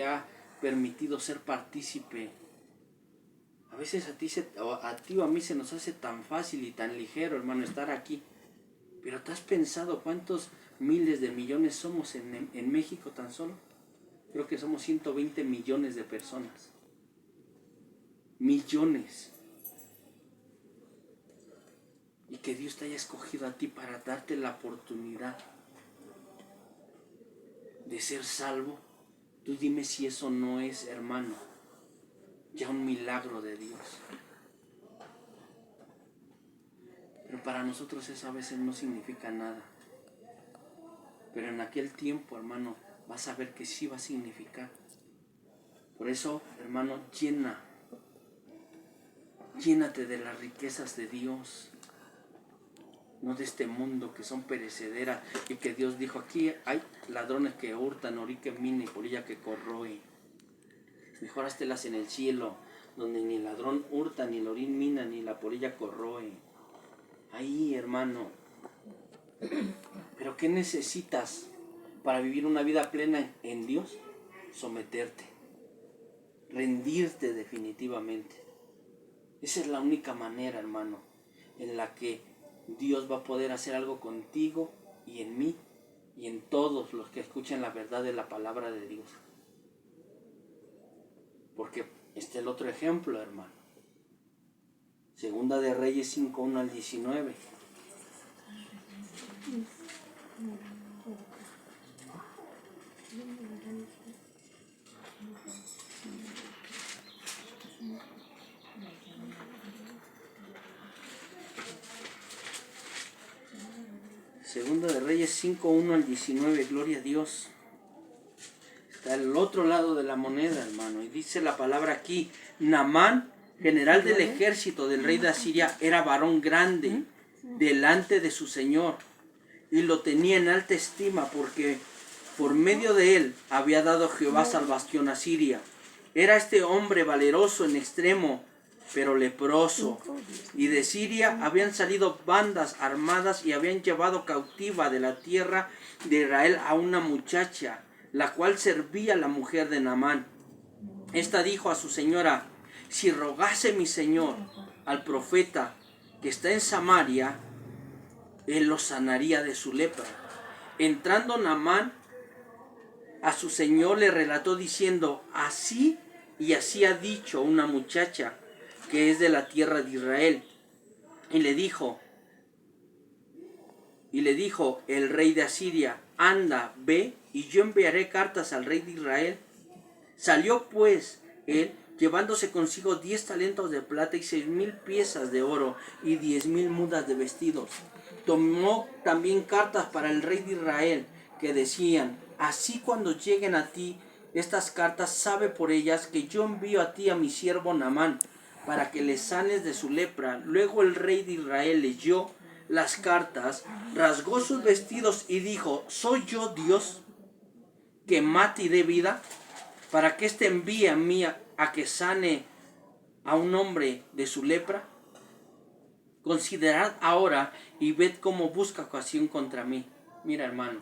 ha permitido ser partícipe. A veces a ti o a mí se nos hace tan fácil y tan ligero, hermano, estar aquí. Pero ¿te has pensado cuántos miles de millones somos en México tan solo? Creo que somos 120 millones de personas. Millones. Y que Dios te haya escogido a ti para darte la oportunidad de ser salvo. Tú dime si eso no es, hermano, ya un milagro de Dios. Pero para nosotros eso a veces no significa nada. Pero en aquel tiempo, hermano, vas a ver que sí va a significar. Por eso, hermano, llénate de las riquezas de Dios, no de este mundo que son perecederas, y que Dios dijo, aquí hay ladrones que hurtan, orí que mina y polilla que corroe. Mejor hástelas en el cielo, donde ni el ladrón hurta, ni el orín mina, ni la polilla corroe. Ahí, hermano. Pero ¿qué necesitas para vivir una vida plena en Dios? Someterte, rendirte definitivamente. Esa es la única manera, hermano, en la que Dios va a poder hacer algo contigo y en mí y en todos los que escuchan la verdad de la palabra de Dios. Porque este es el otro ejemplo, hermano. Segunda de Reyes 5, 1 al 19. Segunda de Reyes 5, 1 al 19, gloria a Dios. Está al otro lado de la moneda, hermano. Y dice la palabra aquí, Naamán, general del ejército del rey de Asiria, era varón grande delante de su señor. Y lo tenía en alta estima porque por medio de él había dado Jehová salvación a Siria. Era este hombre valeroso en extremo, pero leproso. Y de Siria habían salido bandas armadas y habían llevado cautiva de la tierra de Israel a una muchacha, la cual servía a la mujer de Naamán. Esta dijo a su señora, si rogase mi señor al profeta que está en Samaria, él lo sanaría de su lepra. Entrando Naamán a su señor le relató diciendo, así y así ha dicho una muchacha que es de la tierra de Israel. Y le dijo el rey de Asiria, anda, ve, y yo enviaré cartas al rey de Israel. Salió pues él, llevándose consigo 10 talentos de plata y 6,000 piezas de oro y 10,000 mudas de vestidos. Tomó también cartas para el rey de Israel, que decían, así cuando lleguen a ti estas cartas, sabe por ellas que yo envío a ti a mi siervo Naamán, para que le sanes de su lepra. Luego el rey de Israel leyó las cartas, rasgó sus vestidos y dijo, ¿soy yo Dios que mate y dé vida? ¿Para que éste envíe a mí a que sane a un hombre de su lepra? Considerad ahora y ved cómo busca ocasión contra mí. Mira, hermano,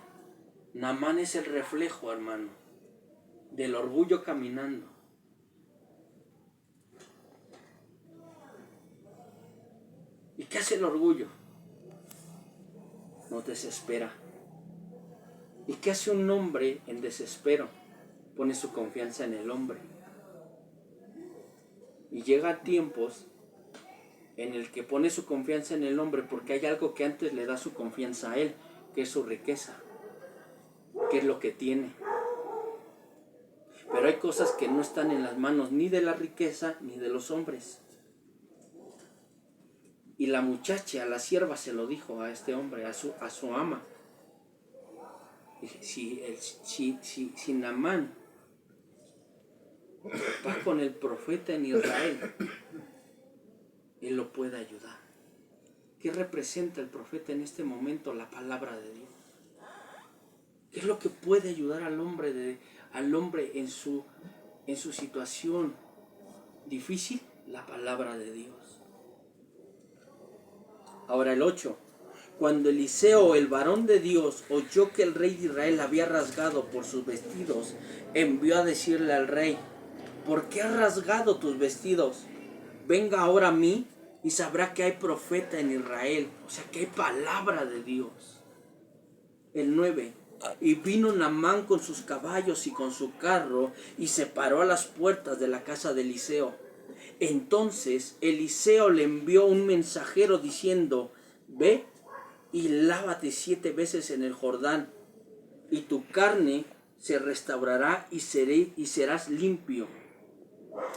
Naamán es el reflejo, hermano, del orgullo caminando. ¿Y qué hace el orgullo? Nos desespera. ¿Y qué hace un hombre en desespero? Pone su confianza en el hombre. Y llega tiempos en el que pone su confianza en el hombre porque hay algo que antes le da su confianza a él, que es su riqueza, que es lo que tiene. Pero hay cosas que no están en las manos ni de la riqueza ni de los hombres. Y la muchacha, la sierva, se lo dijo a este hombre, a su ama. Si Naamán va con el profeta en Israel, él lo puede ayudar. ¿Qué representa el profeta en este momento? La palabra de Dios. ¿Qué es lo que puede ayudar al hombre en su situación difícil? La palabra de Dios. Ahora el 8. Cuando Eliseo, el varón de Dios, oyó que el rey de Israel había rasgado por sus vestidos, envió a decirle al rey: ¿por qué has rasgado tus vestidos? Venga ahora a mí y sabrá que hay profeta en Israel. O sea, que hay palabra de Dios. El 9. Y vino Naamán con sus caballos y con su carro y se paró a las puertas de la casa de Eliseo. Entonces Eliseo le envió un mensajero diciendo: ve y lávate 7 veces en el Jordán, y tu carne se restaurará y serás limpio.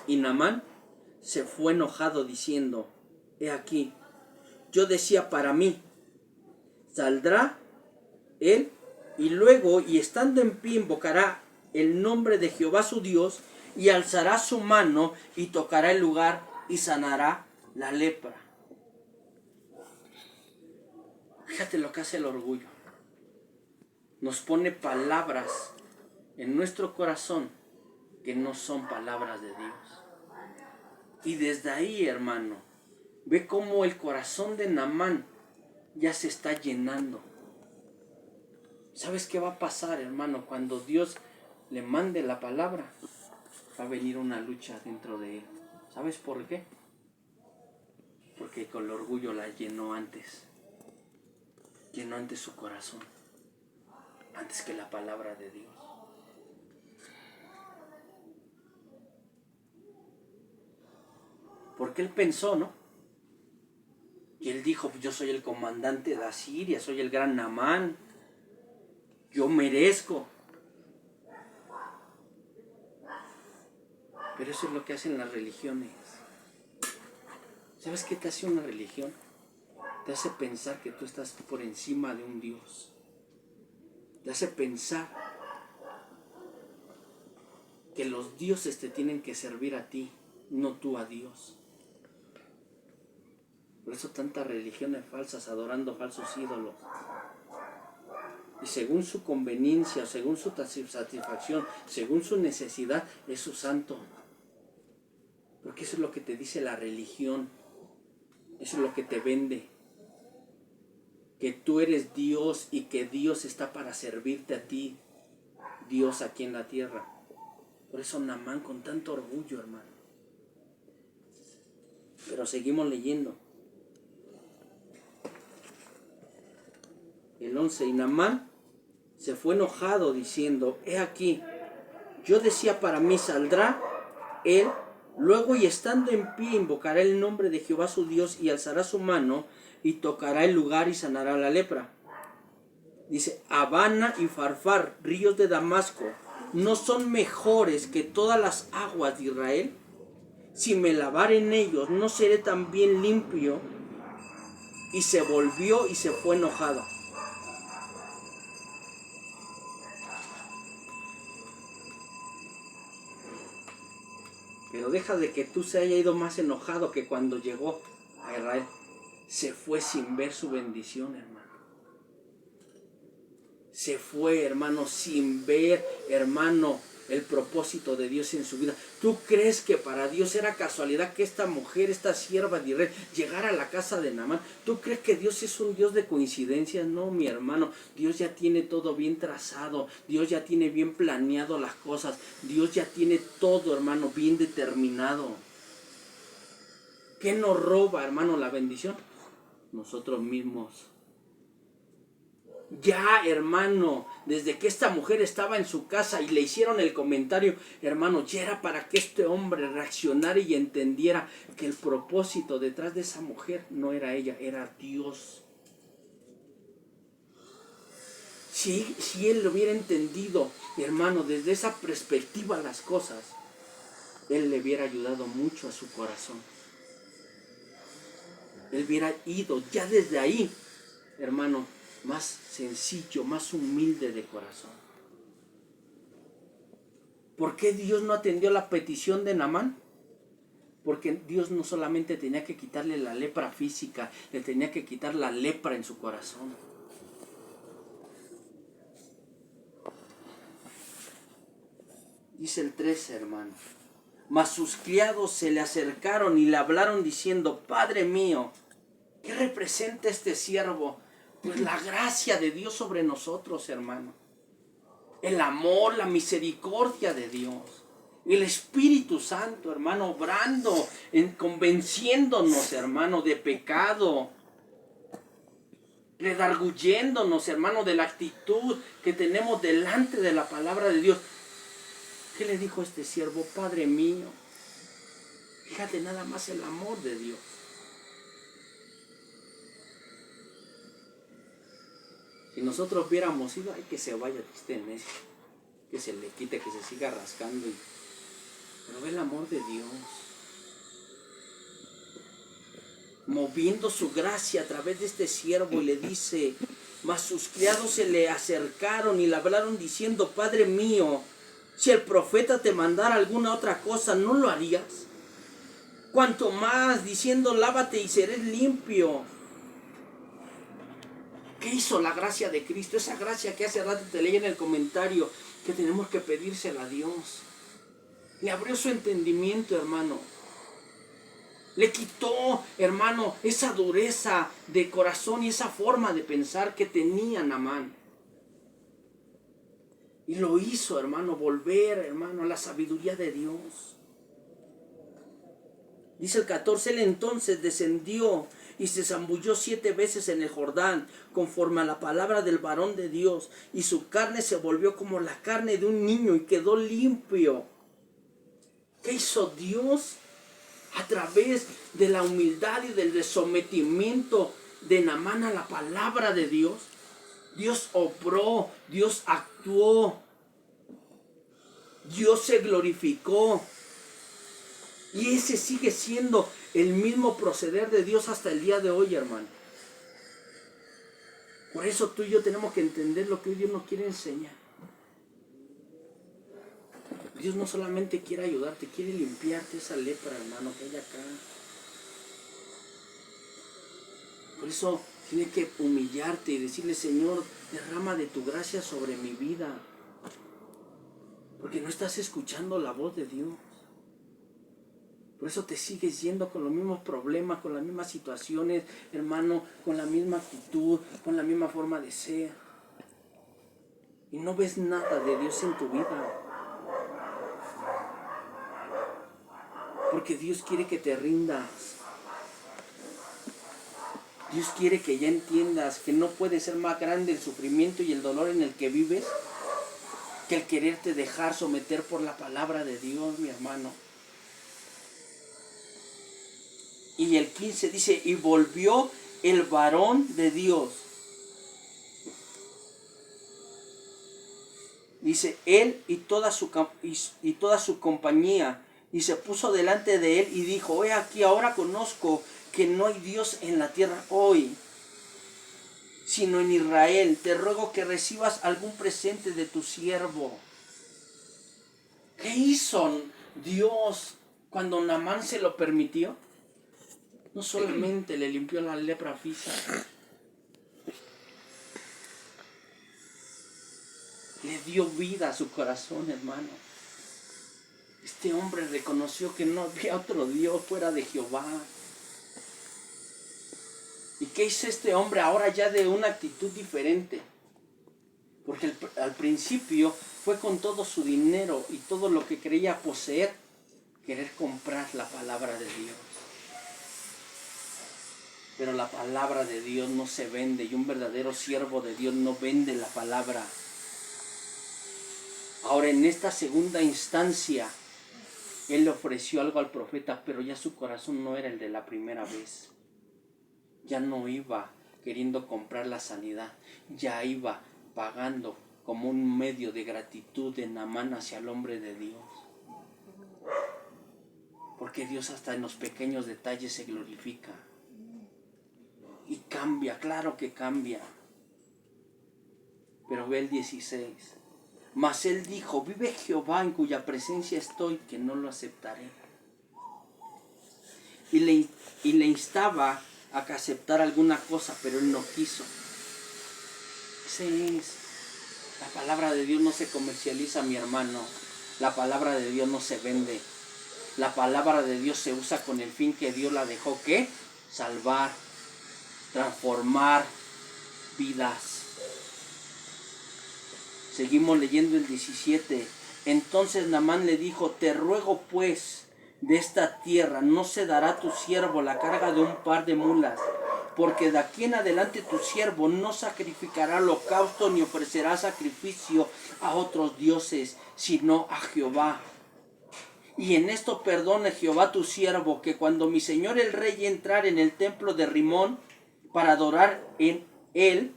Y Naamán se fue enojado diciendo: he aquí, yo decía para mí, saldrá él y luego, y estando en pie, invocará el nombre de Jehová su Dios, y alzará su mano y tocará el lugar y sanará la lepra. Fíjate lo que hace el orgullo. Nos pone palabras en nuestro corazón que no son palabras de Dios. Y desde ahí, hermano, ve cómo el corazón de Naamán ya se está llenando. ¿Sabes qué va a pasar, hermano? Cuando Dios le mande la palabra, va a venir una lucha dentro de él. ¿Sabes por qué? Porque con el orgullo la llenó antes. Llenó antes su corazón, antes que la palabra de Dios. Porque él pensó, ¿no? Y él dijo: yo soy el comandante de Asiria, soy el gran Naamán, yo merezco. Pero eso es lo que hacen las religiones. ¿Sabes qué te hace una religión? Te hace pensar que tú estás por encima de un Dios. Te hace pensar que los dioses te tienen que servir a ti, no tú a Dios. Por eso tantas religiones falsas, adorando falsos ídolos. Y según su conveniencia, según su satisfacción, según su necesidad, es su santo. Porque eso es lo que te dice la religión. Eso es lo que te vende. Que tú eres Dios y que Dios está para servirte a ti. Dios aquí en la tierra. Por eso Naamán con tanto orgullo, hermano. Pero seguimos leyendo. El 11. Y Naamán se fue enojado diciendo: he aquí, yo decía para mí, saldrá él luego, y estando en pie, invocará el nombre de Jehová su Dios, y alzará su mano y tocará el lugar y sanará la lepra. Dice: Habana y Farfar, ríos de Damasco, ¿no son mejores que todas las aguas de Israel? Si me lavare en ellos, ¿no seré también limpio? Y se volvió y se fue enojado. Pero deja de que tú se haya ido más enojado que cuando llegó a Israel. Se fue sin ver su bendición, hermano. Se fue, hermano, sin ver, hermano, el propósito de Dios en su vida. ¿Tú crees que para Dios era casualidad que esta mujer, esta sierva de Israel, llegara a la casa de Naamán? ¿Tú crees que Dios es un Dios de coincidencias? No, mi hermano. Dios ya tiene todo bien trazado. Dios ya tiene bien planeado las cosas. Dios ya tiene todo, hermano, bien determinado. ¿Qué nos roba, hermano, la bendición? nosotros mismos. Ya, hermano, desde que esta mujer estaba en su casa y le hicieron el comentario, hermano, ya era para que este hombre reaccionara y entendiera que el propósito detrás de esa mujer no era ella, era Dios. Si él lo hubiera entendido, hermano, desde esa perspectiva las cosas, él le hubiera ayudado mucho a su corazón. Él hubiera ido ya desde ahí, hermano, más sencillo, más humilde de corazón. ¿Por qué Dios no atendió la petición de Naamán? Porque Dios no solamente tenía que quitarle la lepra física, le tenía que quitar la lepra en su corazón. Dice el 13, hermano. Mas sus criados se le acercaron y le hablaron diciendo: Padre mío, ¿qué representa este siervo? Pues la gracia de Dios sobre nosotros, hermano. El amor, la misericordia de Dios. El Espíritu Santo, hermano, obrando, convenciéndonos, hermano, de pecado. Redarguyéndonos, hermano, de la actitud que tenemos delante de la palabra de Dios. ¿Qué le dijo este siervo? Padre mío. Fíjate nada más el amor de Dios. Si nosotros viéramos ido, ay, que se vaya este necio, que se le quite, que se siga rascando. Pero ve el amor de Dios. Moviendo su gracia a través de este siervo y le dice: mas sus criados se le acercaron y le hablaron diciendo: Padre mío, si el profeta te mandara alguna otra cosa, ¿no lo harías? Cuanto más diciendo: lávate y serás limpio. ¿Qué hizo la gracia de Cristo? Esa gracia que hace rato te leí en el comentario, que tenemos que pedírsela a Dios. Le abrió su entendimiento, hermano. Le quitó, hermano, esa dureza de corazón y esa forma de pensar que tenía Naamán. Y lo hizo, hermano, volver, hermano, a la sabiduría de Dios. Dice el 14, él entonces descendió y se zambulló 7 veces en el Jordán, conforme a la palabra del varón de Dios, y su carne se volvió como la carne de un niño y quedó limpio. ¿Qué hizo Dios? A través de la humildad y del sometimiento de Naamán a la palabra de Dios, Dios obró, Dios actuó, Dios se glorificó. Y ese sigue siendo el mismo proceder de Dios hasta el día de hoy, hermano. Por eso tú y yo tenemos que entender lo que hoy Dios nos quiere enseñar. Dios no solamente quiere ayudarte, quiere limpiarte esa lepra, hermano, que hay acá. Por eso tienes que humillarte y decirle: Señor, derrama de tu gracia sobre mi vida. Porque no estás escuchando la voz de Dios. Por eso te sigues yendo con los mismos problemas, con las mismas situaciones, hermano, con la misma actitud, con la misma forma de ser. Y no ves nada de Dios en tu vida. Porque Dios quiere que te rindas. Dios quiere que ya entiendas que no puede ser más grande el sufrimiento y el dolor en el que vives que el quererte dejar someter por la palabra de Dios, mi hermano. Y el 15 dice: y volvió el varón de Dios. Dice, él y toda su compañía. Y se puso delante de él y dijo: he aquí, ahora conozco que no hay Dios en la tierra hoy, sino en Israel. Te ruego que recibas algún presente de tu siervo. ¿Qué hizo Dios cuando Naamán se lo permitió? No solamente le limpió la lepra física, le dio vida a su corazón, hermano. Este hombre reconoció que no había otro Dios fuera de Jehová. ¿Y qué hizo este hombre ahora ya de una actitud diferente? Porque al principio fue con todo su dinero y todo lo que creía poseer, querer comprar la palabra de Dios. Pero la palabra de Dios no se vende, y un verdadero siervo de Dios no vende la palabra. Ahora, en esta segunda instancia, él le ofreció algo al profeta, pero ya su corazón no era el de la primera vez. Ya no iba queriendo comprar la sanidad, ya iba pagando como un medio de gratitud de Naamán hacia el hombre de Dios. Porque Dios hasta en los pequeños detalles se glorifica. Y cambia, claro que cambia. Pero ve el 16. Mas él dijo, vive Jehová en cuya presencia estoy, que no lo aceptaré. Y le instaba a que aceptara alguna cosa, pero él no quiso. Ese es. La palabra de Dios no se comercializa, mi hermano. La palabra de Dios no se vende. La palabra de Dios se usa con el fin que Dios la dejó, ¿qué? Salvar, transformar vidas. Seguimos leyendo el 17. Entonces Naamán le dijo, te ruego pues, de esta tierra no se dará a tu siervo la carga de un par de mulas, porque de aquí en adelante tu siervo no sacrificará holocausto ni ofrecerá sacrificio a otros dioses, sino a Jehová. Y en esto perdone Jehová tu siervo, que cuando mi señor el rey entrare en el templo de Rimón para adorar en él,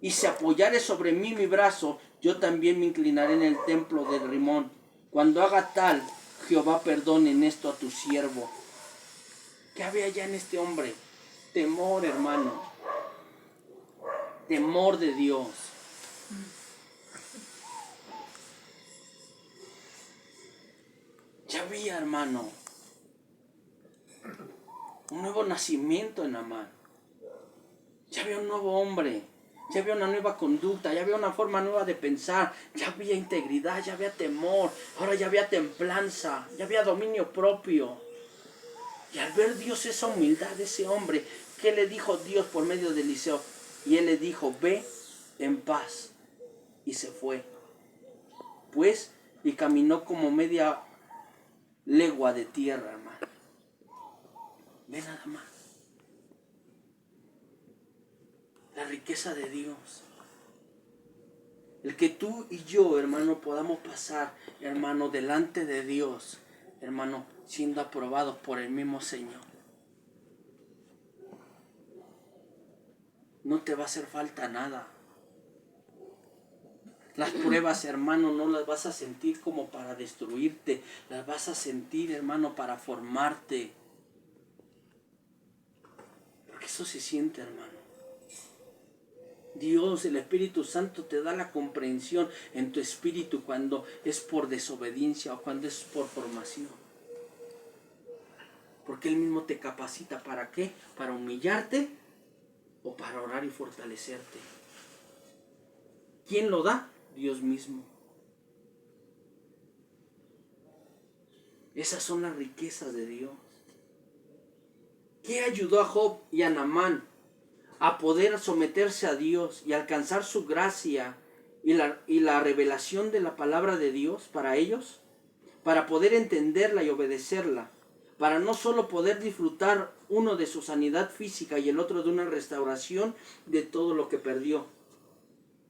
y se apoyare sobre mí mi brazo, yo también me inclinaré en el templo de Rimón. Cuando haga tal, Jehová perdone en esto a tu siervo. ¿Qué había ya en este hombre? Temor, hermano. Temor de Dios. Ya había, hermano, un nuevo nacimiento en Naamán. Ya había un nuevo hombre. Ya había una nueva conducta, ya había una forma nueva de pensar, ya había integridad, ya había temor, ahora ya había templanza, ya había dominio propio. Y al ver Dios esa humildad de ese hombre, ¿qué le dijo Dios por medio de Eliseo? Y él le dijo, ve en paz. Y se fue. Pues, y caminó como media legua de tierra, hermano. Ve nada más. La riqueza de Dios. El que tú y yo, hermano, podamos pasar, hermano, delante de Dios, hermano, siendo aprobados por el mismo Señor. No te va a hacer falta nada. Las pruebas, hermano, no las vas a sentir como para destruirte. Las vas a sentir, hermano, para formarte. Porque eso se siente, hermano. Dios, el Espíritu Santo te da la comprensión en tu espíritu cuando es por desobediencia o cuando es por formación. Porque Él mismo te capacita. ¿Para qué? Para humillarte o para orar y fortalecerte. ¿Quién lo da? Dios mismo. Esas son las riquezas de Dios. ¿Qué ayudó a Job y a Naamán a poder someterse a Dios y alcanzar su gracia y la revelación de la palabra de Dios para ellos? Para poder entenderla y obedecerla. Para no solo poder disfrutar uno de su sanidad física y el otro de una restauración de todo lo que perdió,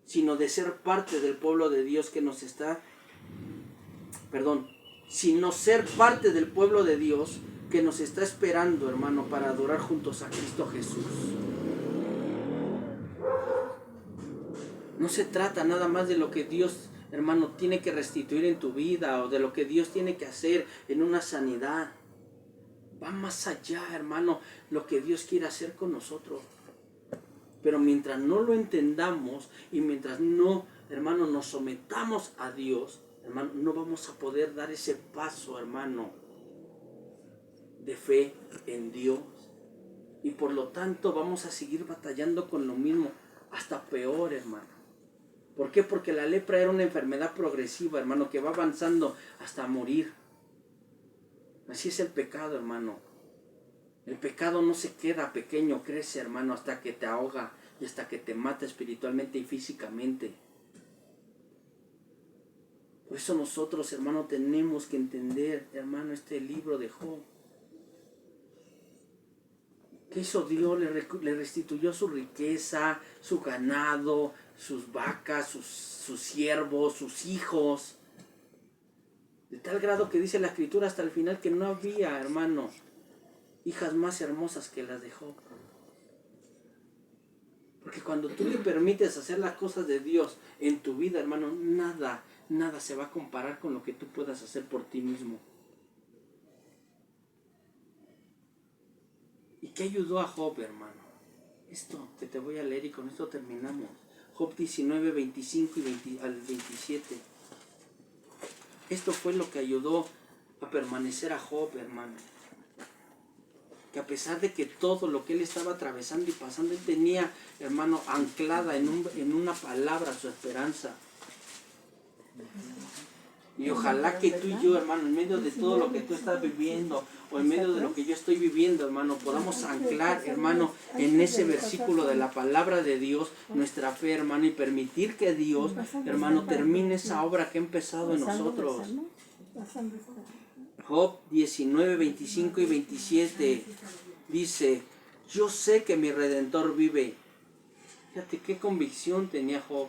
sino de ser parte del pueblo de Dios que nos está, sino ser parte del pueblo de Dios que nos está esperando, hermano, para adorar juntos a Cristo Jesús. No se trata nada más de lo que Dios, hermano, tiene que restituir en tu vida o de lo que Dios tiene que hacer en una sanidad. Va más allá, hermano, lo que Dios quiere hacer con nosotros. Pero mientras no lo entendamos y mientras no, hermano, nos sometamos a Dios, hermano, no vamos a poder dar ese paso, hermano, de fe en Dios. Y por lo tanto vamos a seguir batallando con lo mismo, hasta peor, hermano. ¿Por qué? Porque la lepra era una enfermedad progresiva, hermano, que va avanzando hasta morir. Así es el pecado, hermano. El pecado no se queda pequeño, crece, hermano, hasta que te ahoga y hasta que te mata espiritualmente y físicamente. Por eso nosotros, hermano, tenemos que entender, hermano, este libro de Job. ¿Qué hizo Dios? Le restituyó su riqueza, su ganado, sus vacas, sus siervos, sus hijos. De tal grado que dice la Escritura hasta el final que no había, hermano, hijas más hermosas que las de Job. Porque cuando tú le permites hacer las cosas de Dios en tu vida, hermano, nada se va a comparar con lo que tú puedas hacer por ti mismo. ¿Y qué ayudó a Job, hermano? Esto que te voy a leer y con esto terminamos. Job 19, 25 al 27. Esto fue lo que ayudó a permanecer a Job, hermano. Que a pesar de que todo lo que él estaba atravesando y pasando, él tenía, hermano, anclada en una palabra su esperanza. Y ojalá que tú y yo, hermano, en medio de todo lo que tú estás viviendo, o en medio de lo que yo estoy viviendo, hermano, podamos anclar, hermano, en ese versículo de la palabra de Dios, nuestra fe, hermano, y permitir que Dios, hermano, termine esa obra que ha empezado en nosotros. Job 19, 25 y 27 dice: yo sé que mi Redentor vive. Fíjate qué convicción tenía Job.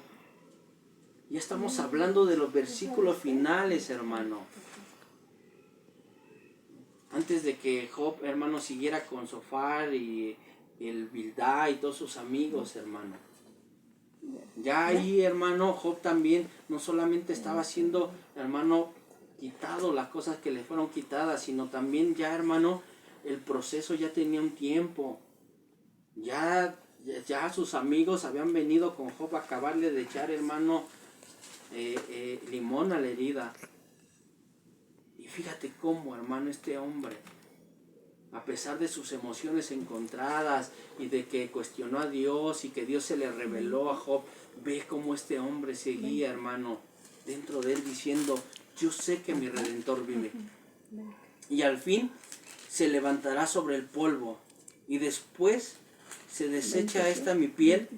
Ya estamos hablando de los versículos finales, hermano. Antes de que Job, hermano, siguiera con Zofar y el Bildad y todos sus amigos, hermano. Ya ahí, hermano, Job también no solamente estaba siendo, hermano, quitado las cosas que le fueron quitadas, sino también ya, hermano, el proceso ya tenía un tiempo. Ya sus amigos habían venido con Job a acabarle de echar, hermano, limón a la herida. Y fíjate cómo, hermano, este hombre, a pesar de sus emociones encontradas y de que cuestionó a Dios y que Dios se le reveló a Job, ve cómo este hombre seguía, hermano, dentro de él diciendo: yo sé que mi Redentor vive. Y al fin se levantará sobre el polvo, y después se desecha esta mi piel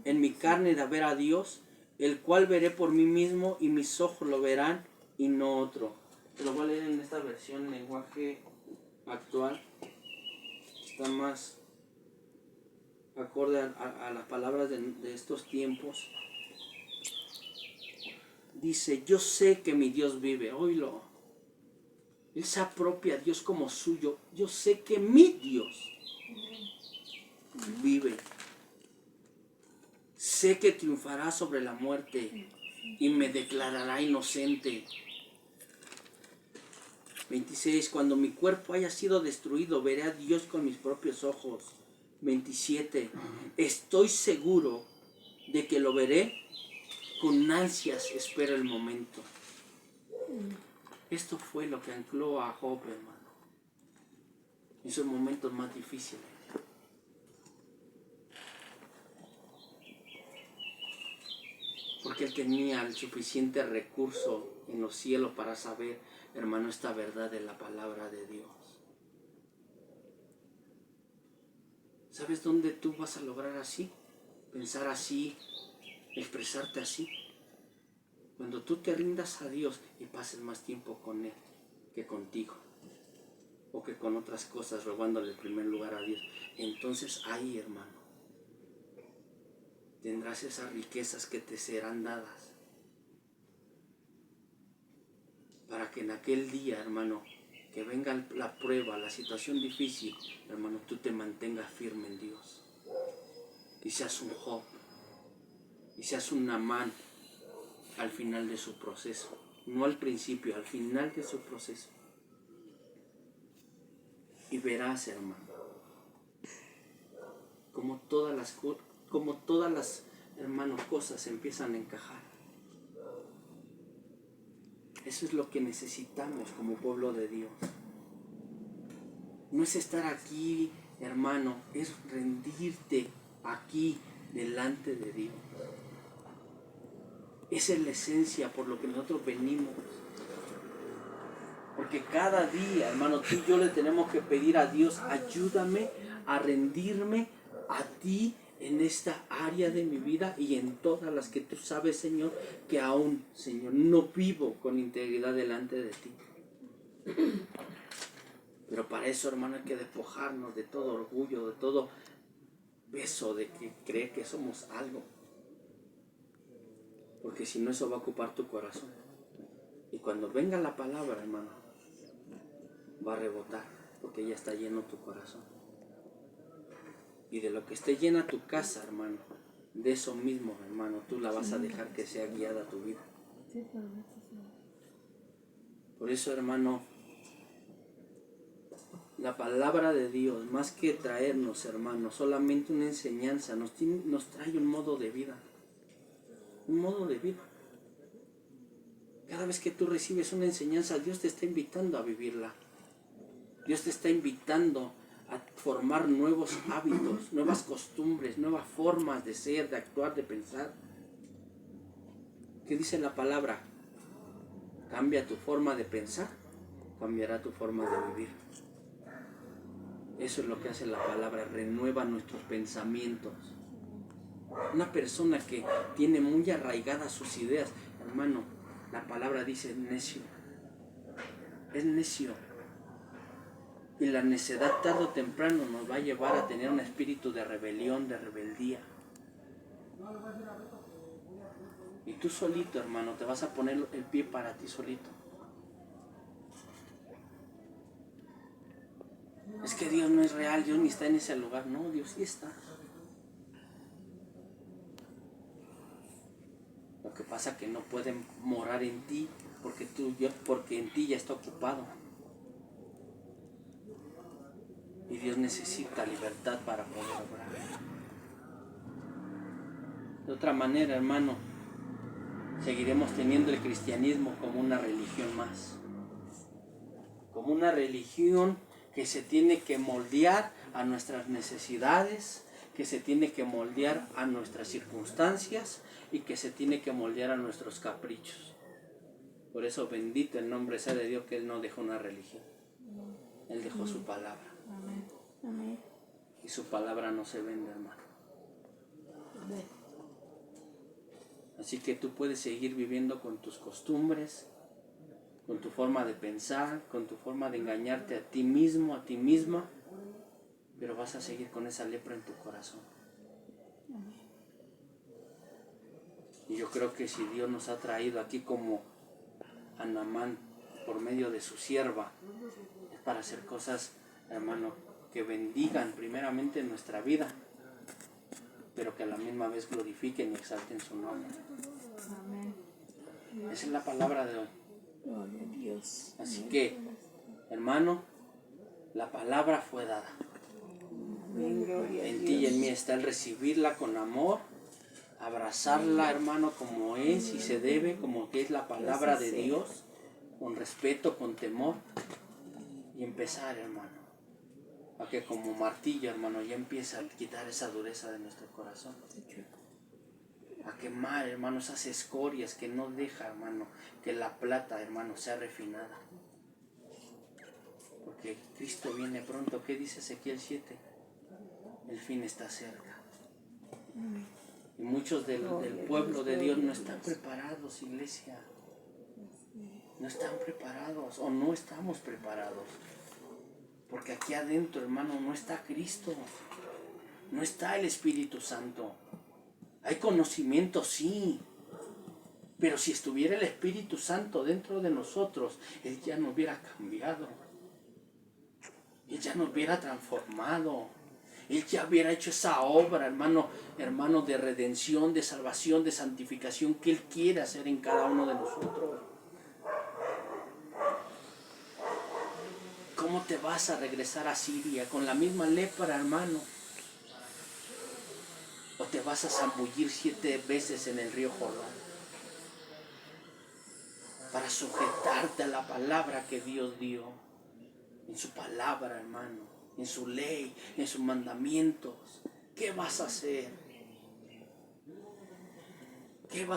en mi carne de ver a Dios, el cual veré por mí mismo, y mis ojos lo verán y no otro. Te lo voy a leer en esta versión, en lenguaje actual. Está más acorde a las palabras de estos tiempos. Dice: yo sé que mi Dios vive. Oílo. Él se apropia a Dios como suyo. Yo sé que mi Dios vive. Sé que triunfará sobre la muerte y me declarará inocente. 26. Cuando mi cuerpo haya sido destruido, veré a Dios con mis propios ojos. 27. Estoy seguro de que lo veré. Con ansias espero el momento. Esto fue lo que ancló a Job, hermano, en sus momentos más difíciles. Porque él tenía el suficiente recurso en los cielos para saber, hermano, esta verdad de la palabra de Dios. ¿Sabes dónde tú vas a lograr así? Pensar así, expresarte así. Cuando tú te rindas a Dios y pases más tiempo con Él que contigo, o que con otras cosas, robándole el primer lugar a Dios. Entonces ahí, hermano, tendrás esas riquezas que te serán dadas, para que en aquel día, hermano, que venga la prueba, la situación difícil, hermano, tú te mantengas firme en Dios. Y seas un Job, y seas un Naamán al final de su proceso. No al principio, al final de su proceso. Y verás, hermano, como todas las, hermanos, cosas empiezan a encajar. Eso es lo que necesitamos como pueblo de Dios. No es estar aquí, hermano, es rendirte aquí delante de Dios. Esa es la esencia por lo que nosotros venimos. Porque cada día, hermano, tú y yo le tenemos que pedir a Dios: ayúdame a rendirme a ti en esta área de mi vida y en todas las que tú sabes, Señor, que aún, Señor, no vivo con integridad delante de ti. Pero para eso, hermano, hay que despojarnos de todo orgullo, de todo peso de que creer que somos algo. Porque si no, eso va a ocupar tu corazón. Y cuando venga la palabra, hermano, va a rebotar, porque ya está lleno tu corazón. Y de lo que esté llena tu casa, hermano, de eso mismo, hermano, tú la vas a dejar que sea guiada tu vida. Por eso, hermano, la palabra de Dios, más que traernos, hermano, solamente una enseñanza, nos trae un modo de vida. Un modo de vida. Cada vez que tú recibes una enseñanza, Dios te está invitando a vivirla. Dios te está invitando a formar nuevos hábitos, nuevas costumbres, nuevas formas de ser, de actuar, de pensar. ¿Qué dice la palabra? Cambia tu forma de pensar, cambiará tu forma de vivir. Eso es lo que hace la palabra, renueva nuestros pensamientos. Una persona que tiene muy arraigadas sus ideas, hermano, la palabra dice necio. Es necio. Y la necedad tarde o temprano nos va a llevar a tener un espíritu de rebelión, de rebeldía. Y tú solito, hermano, te vas a poner el pie para ti solito. Es que Dios no es real, Dios ni está en ese lugar. No, Dios sí está. Lo que pasa es que no puede morar en ti porque en ti ya está ocupado. Y Dios necesita libertad para poder obrar. De otra manera, hermano, seguiremos teniendo el cristianismo como una religión más. Como una religión que se tiene que moldear a nuestras necesidades, que se tiene que moldear a nuestras circunstancias y que se tiene que moldear a nuestros caprichos. Por eso bendito el nombre sea de Dios que Él no dejó una religión. Él dejó su palabra. Amén. Y su palabra no se vende, hermano. Así que tú puedes seguir viviendo con tus costumbres, con tu forma de pensar, con tu forma de engañarte a ti mismo, a ti misma, pero vas a seguir con esa lepra en tu corazón. Y yo creo que si Dios nos ha traído aquí como a Naamán por medio de su sierva, es para hacer cosas, hermano, que bendigan primeramente nuestra vida, pero que a la misma vez glorifiquen y exalten su nombre. Amén. Esa es la palabra de hoy. Gloria a Dios. Así que, hermano, la palabra fue dada. Amén. Gloria a En ti y en mí Dios. está el recibirla con amor, abrazarla, hermano, como es y se debe, como que es la palabra de Dios, con respeto, con temor, y empezar, hermano, a que como martillo, hermano, ya empieza a quitar esa dureza de nuestro corazón. A quemar, hermano, esas escorias que no deja, hermano, que la plata, hermano, sea refinada. Porque Cristo viene pronto. ¿Qué dice Ezequiel 7? El fin está cerca. Y muchos del pueblo de Dios no están preparados, iglesia. No están preparados o no estamos preparados. Porque aquí adentro, hermano, no está Cristo. No está el Espíritu Santo. Hay conocimiento, sí. Pero si estuviera el Espíritu Santo dentro de nosotros, Él ya nos hubiera cambiado. Él ya nos hubiera transformado. Él ya hubiera hecho esa obra, hermano, de redención, de salvación, de santificación que Él quiere hacer en cada uno de nosotros. ¿Cómo te vas a regresar a Siria con la misma lepra, hermano? ¿O te vas a zambullir 7 veces en el río Jordán? Para sujetarte a la palabra que Dios dio. En su palabra, hermano. En su ley, en sus mandamientos. ¿Qué vas a hacer?